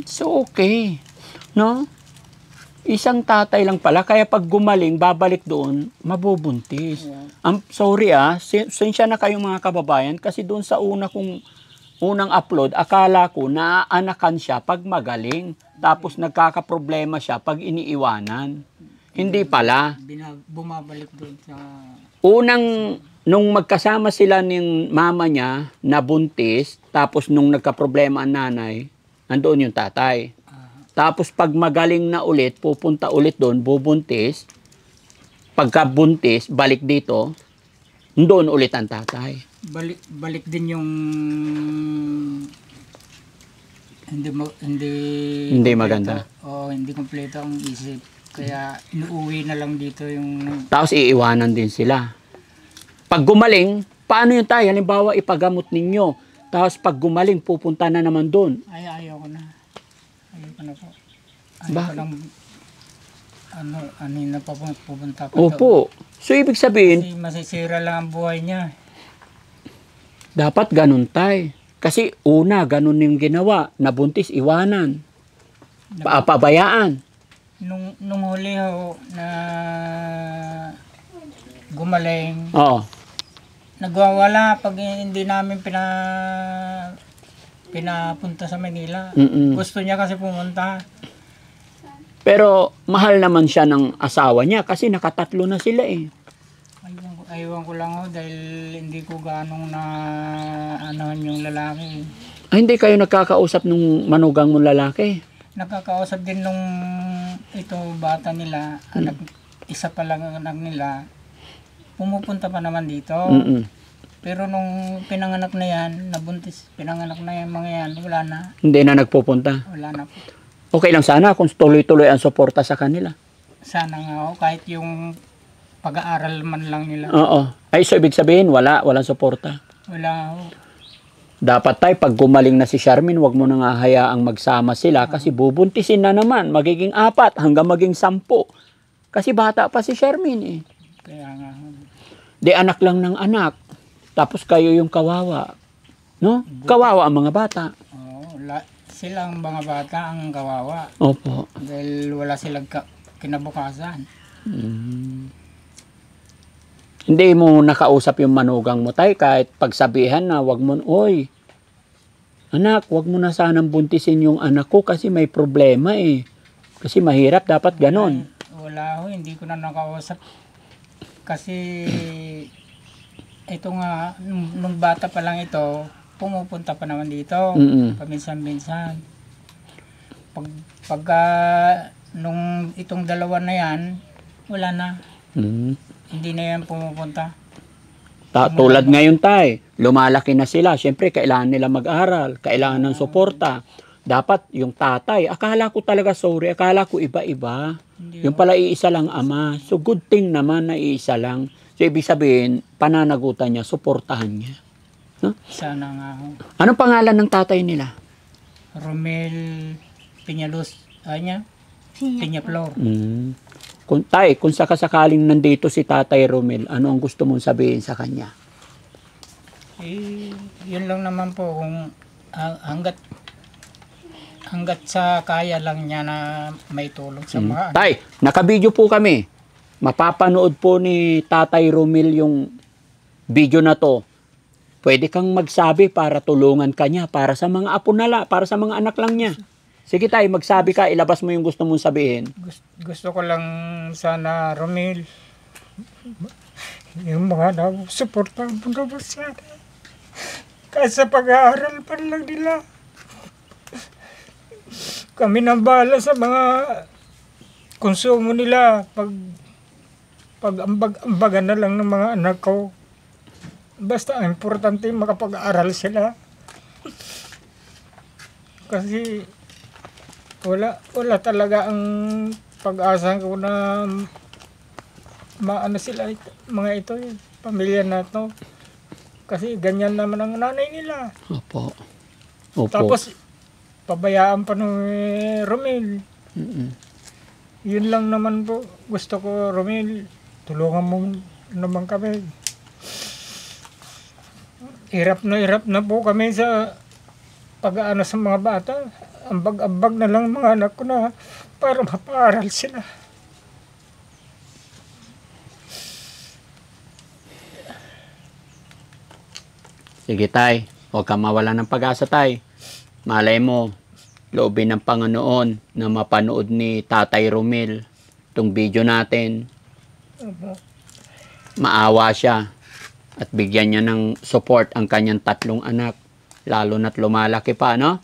So okay. No? Isang tatay lang pala, kaya pag gumaling, babalik doon, mabubuntis. Yeah. Sorry sensya na kayo mga kababayan, kasi doon sa unang upload, akala ko naaanakan siya pag magaling, tapos nagkakaproblema siya pag iniiwanan. Hindi pala. Bumabalik doon sa... Nung magkasama sila ng mama niya, nabuntis, tapos nung nagkaproblema ang nanay, nandoon yung tatay. Tapos pag magaling na ulit, pupunta ulit doon, bubuntis. Pagkabuntis, balik dito, doon ulit ang tatay. Balik din yung hindi maganda. Hindi kompleto ang isip. Kaya inuwi na lang dito yung... Tapos iiwanan din sila. Pag gumaling, paano yung tayo? Halimbawa, ipagamot ninyo. Tapos pag gumaling, pupunta na naman doon. Ayaw ko na. Ayoko na po. Bakit? Na pupunta pa Opo. So, ibig sabihin, kasi masisira lang ang buhay niya. dapat ganun tay. Kasi ganun yung ginawa. Nabuntis, iwanan. Pabayaan. Nung huli ho, na gumaling, Oo. nagwawala pag hindi namin pinapunta sa Manila. Mm-mm. Gusto niya kasi pumunta. Pero mahal naman siya ng asawa niya kasi nakatatlo na sila eh. Aywan ko lang dahil hindi ko ganong na anohan yung lalaki. Ay, hindi kayo nagkakausap nung manugang mong lalaki? Nakakausap din nung ito bata nila, anak, isa pa lang ang anak nila, pumupunta pa naman dito. Mm-mm. Pero nung pinanganak na yan, nabuntis, pinanganak na yan mga yan, wala na, Hindi na nagpupunta. wala na po. Okay lang sana kung tuloy-tuloy ang suporta sa kanila. Sana nga kahit yung pag-aaral man lang nila, Oo. Ay, so ibig sabihin, walang suporta. wala ho. Dapat tayo, pag gumaling na si Charmin, wag mo na nga hayaang magsama sila kasi bubuntisin na naman. Magiging 4 hanggang maging 10. Kasi bata pa si Charmin eh. Kaya nga, Di anak lang ng anak. Tapos kayo yung kawawa. No? Kawawa ang mga bata. silang mga bata ang kawawa. Opo. Dahil wala silang kinabukasan. Hindi mo nakausap yung manugang mo tay kahit pagsabihan na wag mo, oy, anak, wag mo na sanang buntisin yung anak ko kasi may problema eh. Kasi mahirap, dapat ganon. Wala ho, hindi ko na nakausap. Kasi ito nga, nung bata pa lang ito, pumupunta pa naman dito. Paminsan-minsan. Pagka nung itong dalawa na yan, wala na. Hindi na yan pumupunta. Tulad ngayon tay, lumalaki na sila. Siyempre, kailangan nila mag-aral. Kailangan ng suporta. Dapat yung tatay, akala ko talaga, akala ko iba-iba. Yung pala iisa lang ama. So good thing naman na iisa lang. So ibig sabihin, pananagutan niya, suportahan niya. No? Sana nga ho. Anong pangalan ng tatay nila? Romel Peñalos, Peñaflor. Kung sakasakaling nandito si Tatay Romel, ano ang gusto mong sabihin sa kanya? Yun lang naman po kung hanggat sa kaya lang niya na may tulong sa mga Tay, nakabidyo po kami. Mapapanood po ni Tatay Romel yung video na to. Pwede kang magsabi para tulungan ka niya, para sa mga apo nala, para sa mga anak lang niya. Sige tay, magsabi ka, ilabas mo yung gusto mong sabihin. Gusto ko lang sana, Romel, yung mga suportahan mo naman sana. Kahit sa pag-aaral pa lang nila. Kami nang bahala sa mga konsumo nila. Pag-ambagan na lang ng mga anak ko. Basta ang importante makapag-aaral sila. Kasi wala talaga ang pag-asa ko na maano sila mga ito, pamilya na to. Kasi ganyan naman ang nanay nila. Opo. Tapos pabayaan pa ng Romel. Yun lang naman po. Gusto ko, Romel, tulungan mo naman kami. Hirap na po kami sa pag-aano sa mga bata. Ambag-ambag na lang mga anak ko na para mapaaral sila. Sige tay, huwag kang mawala ng pag-asa tay. Malay mo, loobin ng Panginoon na mapanood ni Tatay Romel itong video natin. Maawa siya at bigyan niya ng support ang kanyang 3 anak. Lalo na't lumalaki pa, no?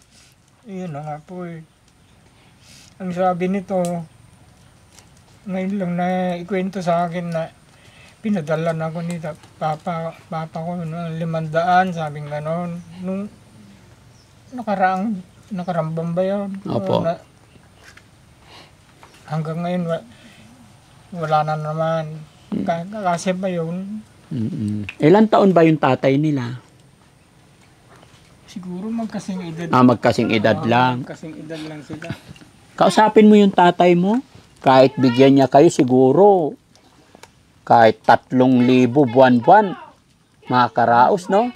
Iyon na nga po eh. Ang sabi nito, ngayon lang na ikwento sa akin na pinadala na ako ni papa ko ng 500, sabing ganon. Nung nakarambang ba yun? Opo. Hanggang ngayon, wala na naman. Kasi ba yun? Ilan taon ba yung tatay nila? Siguro magkasing edad. Magkasing edad lang. Magkasing edad lang sila. Kausapin mo yung tatay mo. Kahit bigyan niya kayo siguro. Kahit 3,000 buwan-buwan. Makakaraos, no?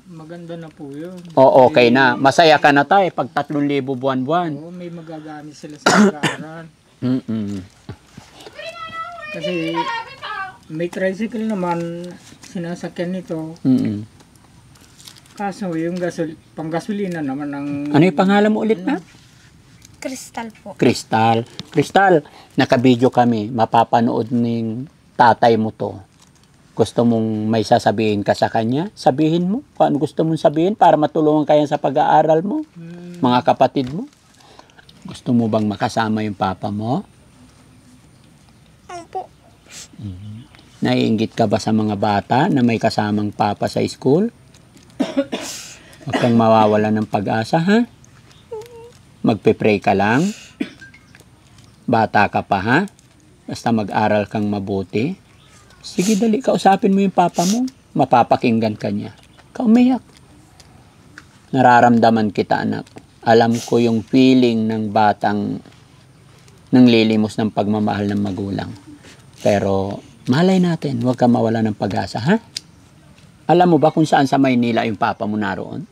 Maganda na po yun. O, okay na. Masaya ka na tayo pag 3,000 buwan-buwan. Oo, may magagamit sila sa pag-aaral. Kasi may tricycle naman sinasakyan nito. Kaso yung panggasolina naman ang... Ano yung pangalan mo ulit na? Crystal po. Crystal. Crystal, nakabidyo kami. Mapapanood ng tatay mo to. Gusto mong may sasabihin ka sa kanya? Sabihin mo kung ano gusto mong sabihin para matulungan kayo sa pag-aaral mo. Mga kapatid mo. Gusto mo bang makasama yung papa mo? Opo. Naiinggit ka ba sa mga bata na may kasamang papa sa school? Huwag kang mawawala ng pag-asa, ha? Magpe-pray ka lang. Bata ka pa, ha? Basta mag-aral kang mabuti. Sige, dali, kausapin mo yung papa mo. Mapapakinggan ka niya. Kaumiyak. Nararamdaman kita, anak. Alam ko yung feeling ng batang nanglilimos ng pagmamahal ng magulang. Pero, malay natin, huwag kang mawala ng pag-asa, ha? Alam mo ba kung saan sa Maynila yung papa mo naroon?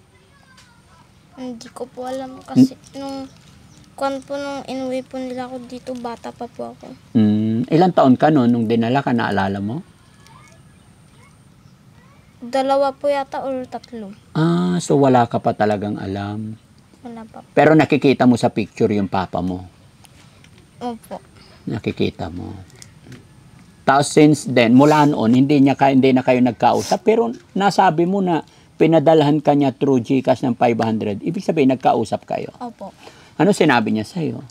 Hindi ko po alam kasi nung inuwi po nila ako dito, bata pa po ako. Ilang taon ka noon nung dinala ka, naalala mo? 2 po yata or 3. So wala ka pa talagang alam. Wala pa po. Pero nakikita mo sa picture yung papa mo. Opo. Nakikita mo. Tapos since then, mula noon, hindi na kayo nagkausap. Pero nasabi mo na pinadalhan ka niya through GCash ng 500. Ibig sabihin, nagkausap kayo. Opo. Ano sinabi niya sa'yo?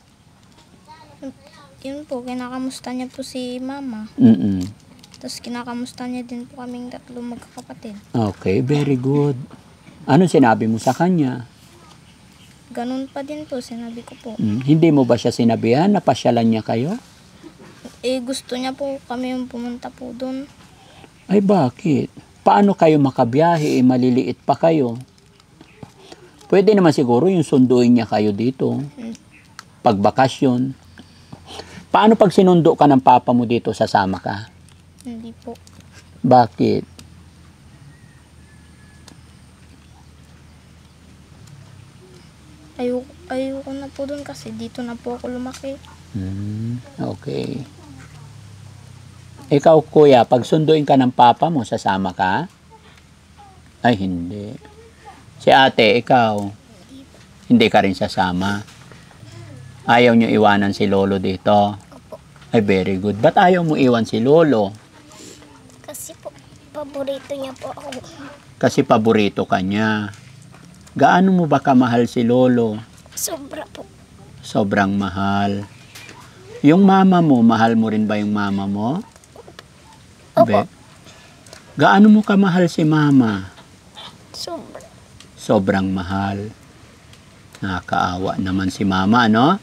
Yun po, kinakamusta niya po si mama. Tapos kinakamusta niya din po kaming 3 magkakapatid. Okay, very good. Ano sinabi mo sa kanya? Ganun pa din po, sinabi ko po. Hindi mo ba siya sinabihan na pasyalan niya kayo? Gusto niya po kami yung pumunta po doon. Ay, bakit? Paano kayo makabiyahe? Maliliit pa kayo. Pwede naman siguro yung sunduin niya kayo dito. Pagbakasyon. Paano pag sinundo ka ng papa mo dito, sasama ka? Hindi po. Bakit? Ayoko na po doon kasi dito na po ako lumaki. Okay. Ikaw, kuya, pag sunduin ka ng papa mo, sasama ka? Ay, hindi. Si ate, ikaw, hindi ka rin sasama. Ayaw nyo iwanan si lolo dito? Ay, very good. Ba't ayaw mo iwan si lolo? Kasi po, paborito niya po ako. Kasi paborito ka niya. Gaano mo ba kamahal si lolo? Sobra po. Sobrang mahal. Yung mama mo, mahal mo rin ba yung mama mo? Opo. Gaano mo kamahal si mama? Sobra. Sobrang mahal. Nakakaawa naman si mama, no?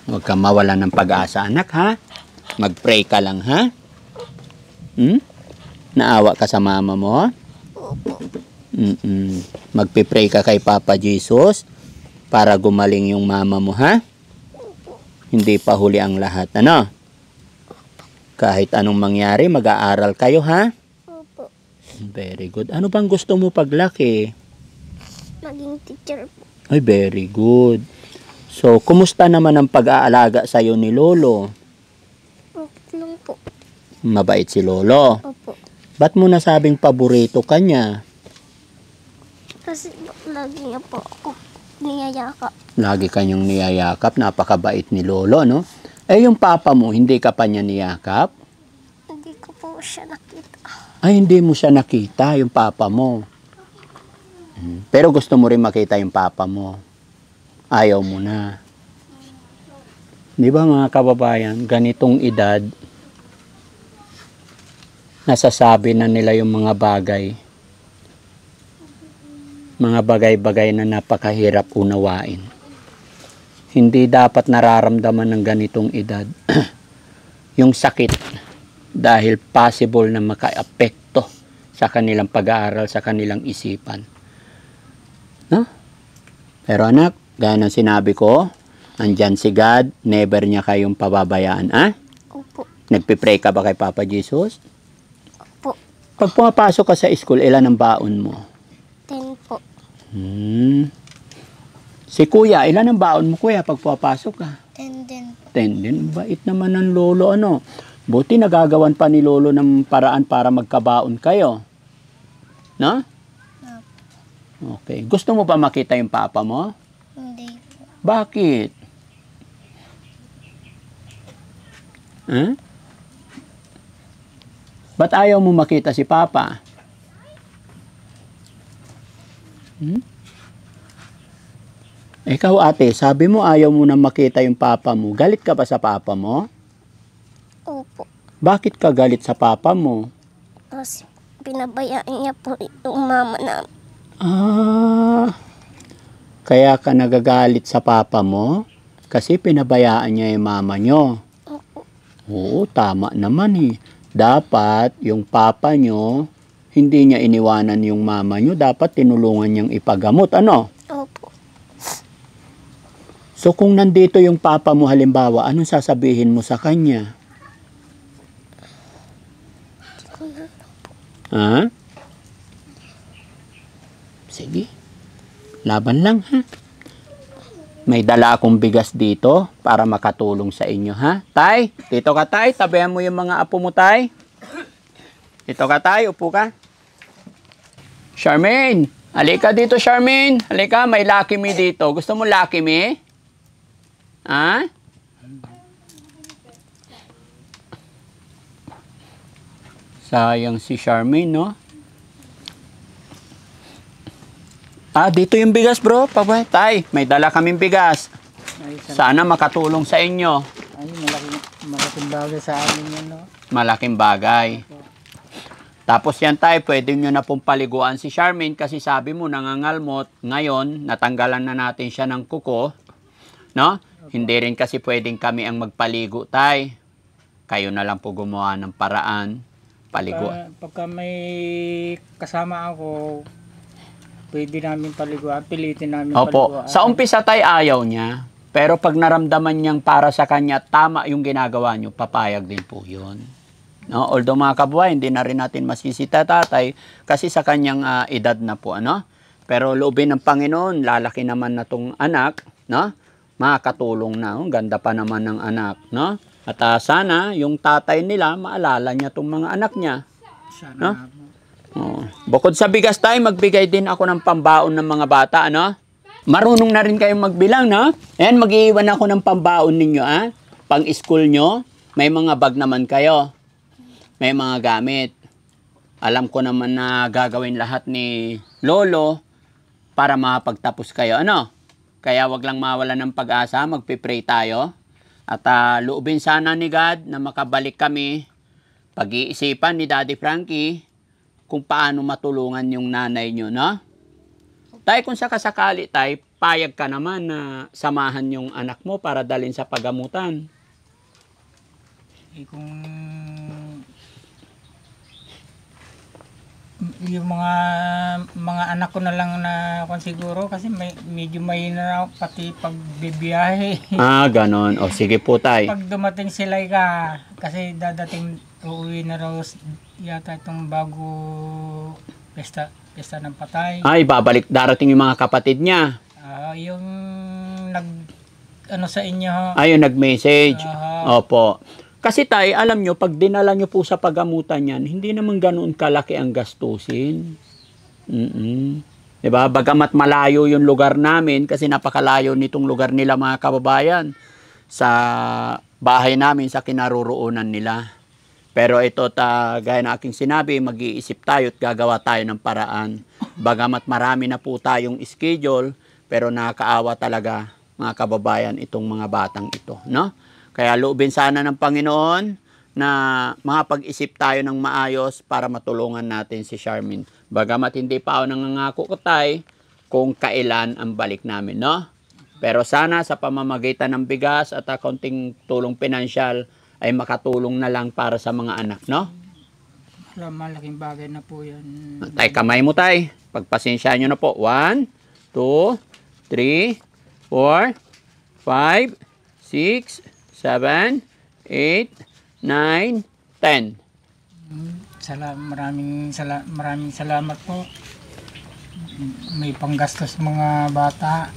Huwag kang mawala ng pag-asa, anak, ha? Mag-pray ka lang, ha? Naawa ka sa mama mo? Opo. Magpipray ka kay Papa Jesus para gumaling yung mama mo, ha? Hindi pa huli ang lahat, ano? Kahit anong mangyari, mag-aaral kayo, ha? Opo. Very good. Ano bang gusto mo paglaki? Maging teacher po. Ay, very good. So, kumusta naman ang pag-aalaga sa'yo ni Lolo? Okay lang po. Mabait si Lolo. Opo. Ba't mo nasabing paborito ka niya? Kasi lagi niya po ako niyayakap. Lagi kanyang niyayakap. Napakabait ni Lolo, no? Eh, yung papa mo, hindi ka pa niya niyakap? Hindi ko po siya nakita. Ay, hindi mo siya nakita, yung papa mo. Pero gusto mo rin makita yung papa mo. Ayaw mo na. Di ba mga kababayan, ganitong edad, nasasabi na nila yung mga bagay. Mga bagay-bagay na napakahirap unawain. Hindi dapat nararamdaman ng ganitong edad yung sakit dahil possible na maka-apekto sa kanilang pag-aaral, sa kanilang isipan. No? Pero anak, gaya ng sinabi ko, andyan si God, never niya kayong pababayaan. Opo. Nagpipray ka ba kay Papa Jesus? Opo. Pag pumapasok ka sa school, ilan ang baon mo? 10 po. Si kuya, ilan ang baon mo kuya pag pumapasok ka? 10 din. 10 din. Bait naman ng lolo, ano? Buti nagagawan pa ni lolo ng paraan para magkabaon kayo. No? Okay. Gusto mo ba makita yung papa mo? Hindi po. Bakit? Huh? Ba't ayaw mo makita si papa? Hmm? Ikaw ate, sabi mo ayaw mo na makita yung papa mo. Galit ka ba sa papa mo? Opo. Bakit ka galit sa papa mo? Kasi pinabayaan niya po yung mama namin. Ah, kaya ka nagagalit sa papa mo? Kasi pinabayaan niya yung mama nyo. Opo. Oo, tama naman eh. Dapat yung papa nyo, hindi niya iniwanan yung mama nyo. Dapat tinulungan niyang ipagamot. Ano? Opo. So kung nandito yung papa mo halimbawa, anong sasabihin mo sa kanya? Ha? Sige. Laban lang ha. May dala akong bigas dito para makatulong sa inyo ha. Tay, dito ka tay. Tabihan mo yung mga apo mo tay. Dito ka tay, upo ka. Charmaine, halika dito Charmaine. Halika, may Lucky Me dito. Gusto mo Lucky Me? Ha? Sayang si Charmaine, no? Ah, dito yung bigas, bro. Tay, may dala kaming bigas. Sana makatulong sa inyo. Ay, malaking bagay sa amin yan, no? Malaking bagay. Tapos yan tay, pwede nyo na pong paliguan si Charmaine kasi sabi mo nangangalmot. Ngayon, natanggalan na natin siya ng kuko. No? Hindi rin kasi pwedeng kami ang magpaligo tay. Kayo na lang po gumawa ng paraan. Paligo. Pagka may kasama ako, pwede namin paliguan, pilitin namin Opo. paliguan. Sa umpisa tay ayaw niya. Pero pag naramdaman niyang para sa kanya, tama yung ginagawa niyo, papayag din po yun. No? Although mga kabuhay, hindi na rin natin masisita tatay kasi sa kanyang edad na po. Ano? Pero loobin ng Panginoon, lalaki naman na tong anak. No? Makakatulong na. Oh, ganda pa naman ng anak. No? At sana yung tatay nila, maalala niya tong mga anak niya. Sana No? nga po. Oh. Bukod sa bigas tayo, magbigay din ako ng pambaon ng mga bata, ano? Marunong na rin kayong magbilang, no? Ayan, mag-iwan ako ng pambaon ninyo, pang-school nyo. May mga bag naman kayo. May mga gamit. Alam ko naman na gagawin lahat ni Lolo para makapagtapos kayo, ano? Kaya wag lang mawala ng pag-asa, magpipray tayo. At loobin sana ni God na makabalik kami. Pag-iisipan ni Daddy Frankie kung paano matulungan yung nanay nyo, no? Tay, kung sakasakali, tay, payag ka naman na samahan yung anak mo para dalhin sa pagamutan. Kung yung mga anak ko na lang na kung siguro kasi medyo mahina na ako pati pagbibiyahe. Ganon. O, sige po, tay. Pag dumating sila kasi dadating uuwi na raw yata itong bago pesta ng patay. Ay, darating yung mga kapatid niya. Yung sa inyo. Ayun, nag-message. Aha. Opo. Kasi tay, alam nyo, pag dinala nyo po sa pagamutan yan, hindi naman ganoon kalaki ang gastusin. Diba? Bagamat malayo yung lugar namin, kasi napakalayo nitong lugar nila mga kababayan, sa bahay namin, sa kinaroroonan nila. Pero ito, gaya na aking sinabi, mag-iisip tayo at gagawa tayo ng paraan. Bagamat marami na po tayong schedule, pero nakakaawa talaga mga kababayan itong mga batang ito, no? Kaya loobin sana ng Panginoon na makapag-isip tayo ng maayos para matulungan natin si Charmaine. Bagamat hindi pa ako nangangako ko tay kung kailan ang balik namin, no? Pero sana sa pamamagitan ng bigas at kaunting tulong pinansyal ay makatulong na lang para sa mga anak, no? Malaking bagay na po yan. Tay, kamay mo tay. Pagpasensyahan nyo na po. 1, 2, 3, 4, 5, 6, 7, 8, 9, 10. Maraming salamat po. May panggastos mga bata.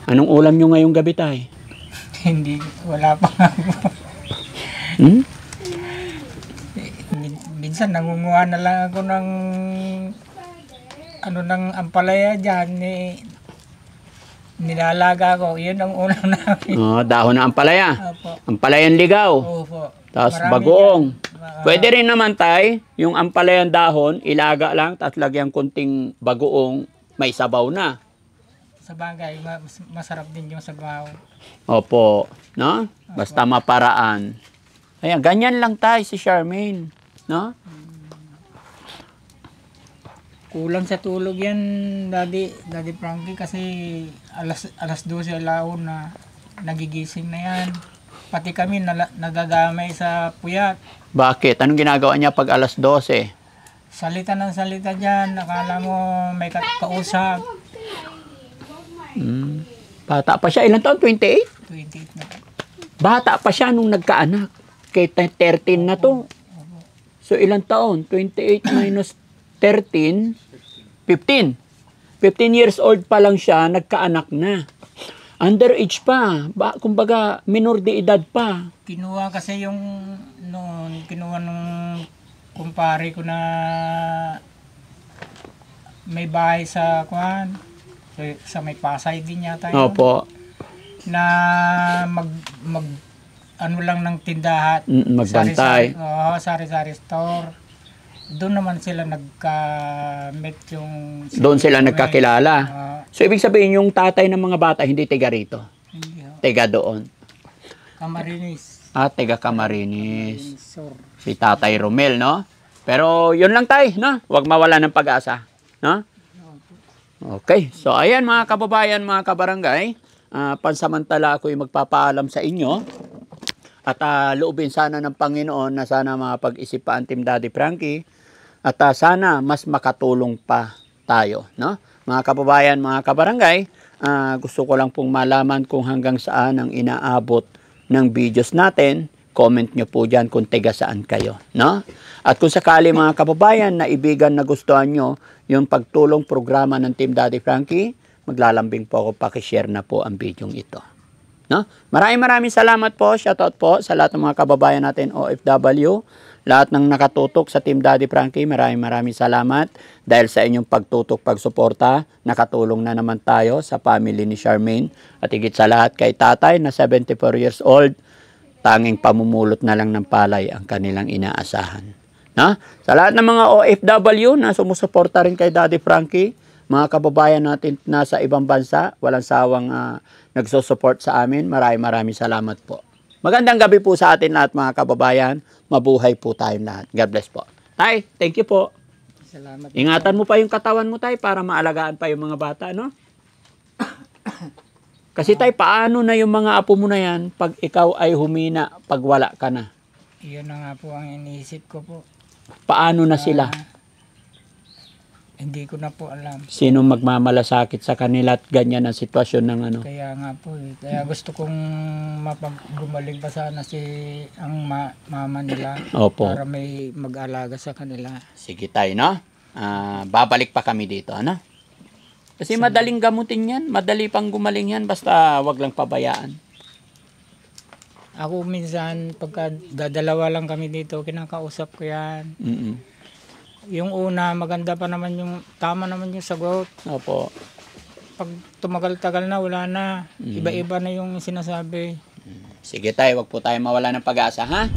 Anong ulam nyo ngayong gabi tay? Hindi, wala pa nga po. Hmm? Minsan nangunguha na lang ako ng ano ng ampalaya dyan, nilalaga ko. Yun ang ulam namin. Oh, dahon na ampalaya. Opo. Ampalayan ligaw. Opo. Tapos Marami bagoong. yan. Pwede rin naman tay, yung ampalayan dahon, ilaga lang, tapos lagyan kunting bagoong, may sabaw na. Sa bagay, masarap din yung sabaw. Opo, no? Basta maparaan. Ayan, ganyan lang tayo si Charmaine, no? Kulang sa tulog yan, Daddy Frankie, kasi alas 12 alaon na nagigising na yan. Pati kami nagagamay sa puyat. Bakit? Anong ginagawa niya pag alas 12? Salita ng salita dyan, akala mo may kausap. Bata pa siya. Ilan taon? 28? 28 na. Bata pa siya nung nagkaanak. Kay 13 na to. So, ilang taon? 28 minus 13? 15. 15 years old pa lang siya, nagkaanak na. Underage pa. Kumbaga, minor de edad pa. Kinuha kasi yung noon, kinuha nung kumpare ko na may bahay sa kuhan, sa may Pasay din yata yun. Opo. Na ano lang ng tindahan. Magbantay. Oo, sari-sari store. Doon naman sila nagka-met yung... Doon sila nagkakilala. Oo, So, ibig sabihin, yung tatay ng mga bata, hindi tiga rito. hindi ho. Tiga doon. Camarines. Tiga Camarines. Sur. Si Tatay Romel, no? Pero, yun lang tayo, no? Huwag mawala ng pag-asa, no? Okay. So, ayan mga kababayan, mga kabarangay. Pansamantala ako'y magpapaalam sa inyo. At loobin sana ng Panginoon na sana mapag-isip pa ang Team Daddy Frankie. At sana mas makatulong pa tayo, no? Mga kababayan, mga kabarangay, gusto ko lang pong malaman kung hanggang saan ang inaabot ng videos natin. Comment nyo po dyan kung tiga saan kayo, no? At kung sakali mga kababayan na ibigan na gustuhan nyo yung pagtulong programa ng Team Daddy Frankie, maglalambing po ako, pakishare na po ang video ito. No? Maraming salamat po, shoutout po sa lahat ng mga kababayan natin OFW, lahat ng nakatutok sa Team Daddy Frankie, maraming salamat dahil sa inyong pagtutok, pagsuporta, nakatulong na naman tayo sa family ni Charmaine at higit sa lahat kay tatay na 74 years old, tanging pamumulot na lang ng palay ang kanilang inaasahan. No? Sa lahat ng mga OFW na sumusuporta rin kay Daddy Frankie, mga kababayan natin nasa ibang bansa, walang sawang nagsusupport sa amin. Maraming salamat po. Magandang gabi po sa atin lahat mga kababayan. Mabuhay po tayong lahat. God bless po. Tay, thank you po. Salamat. Ingatan mo pa yung katawan mo, tay, para maalagaan pa yung mga bata, no? Kasi tay, paano na yung mga apo mo na yan pag ikaw ay humina, pag wala ka na? Iyon na nga po ang iniisip ko po. Paano na sila? Hindi ko na po alam. Sino magmamalasakit sa kanila at ganyan ang sitwasyon ng ano? Kaya nga po Kaya gusto kong gumaling pa sana ang mama nila. Opo. Para may mag-alaga sa kanila. Sige tayo, no? Babalik pa kami dito, ano? Kasi madaling gamutin yan. Madali pang gumaling yan. Basta wag lang pabayaan. Ako minsan, pagka dadalawa lang kami dito, kinakausap ko yan. Yung una, maganda pa naman tama naman yung sagot. Opo. Pag tumagal-tagal na, wala na. Iba-iba na yung sinasabi. Sige tayo, wag po tayo mawala ng pag-asa, ha?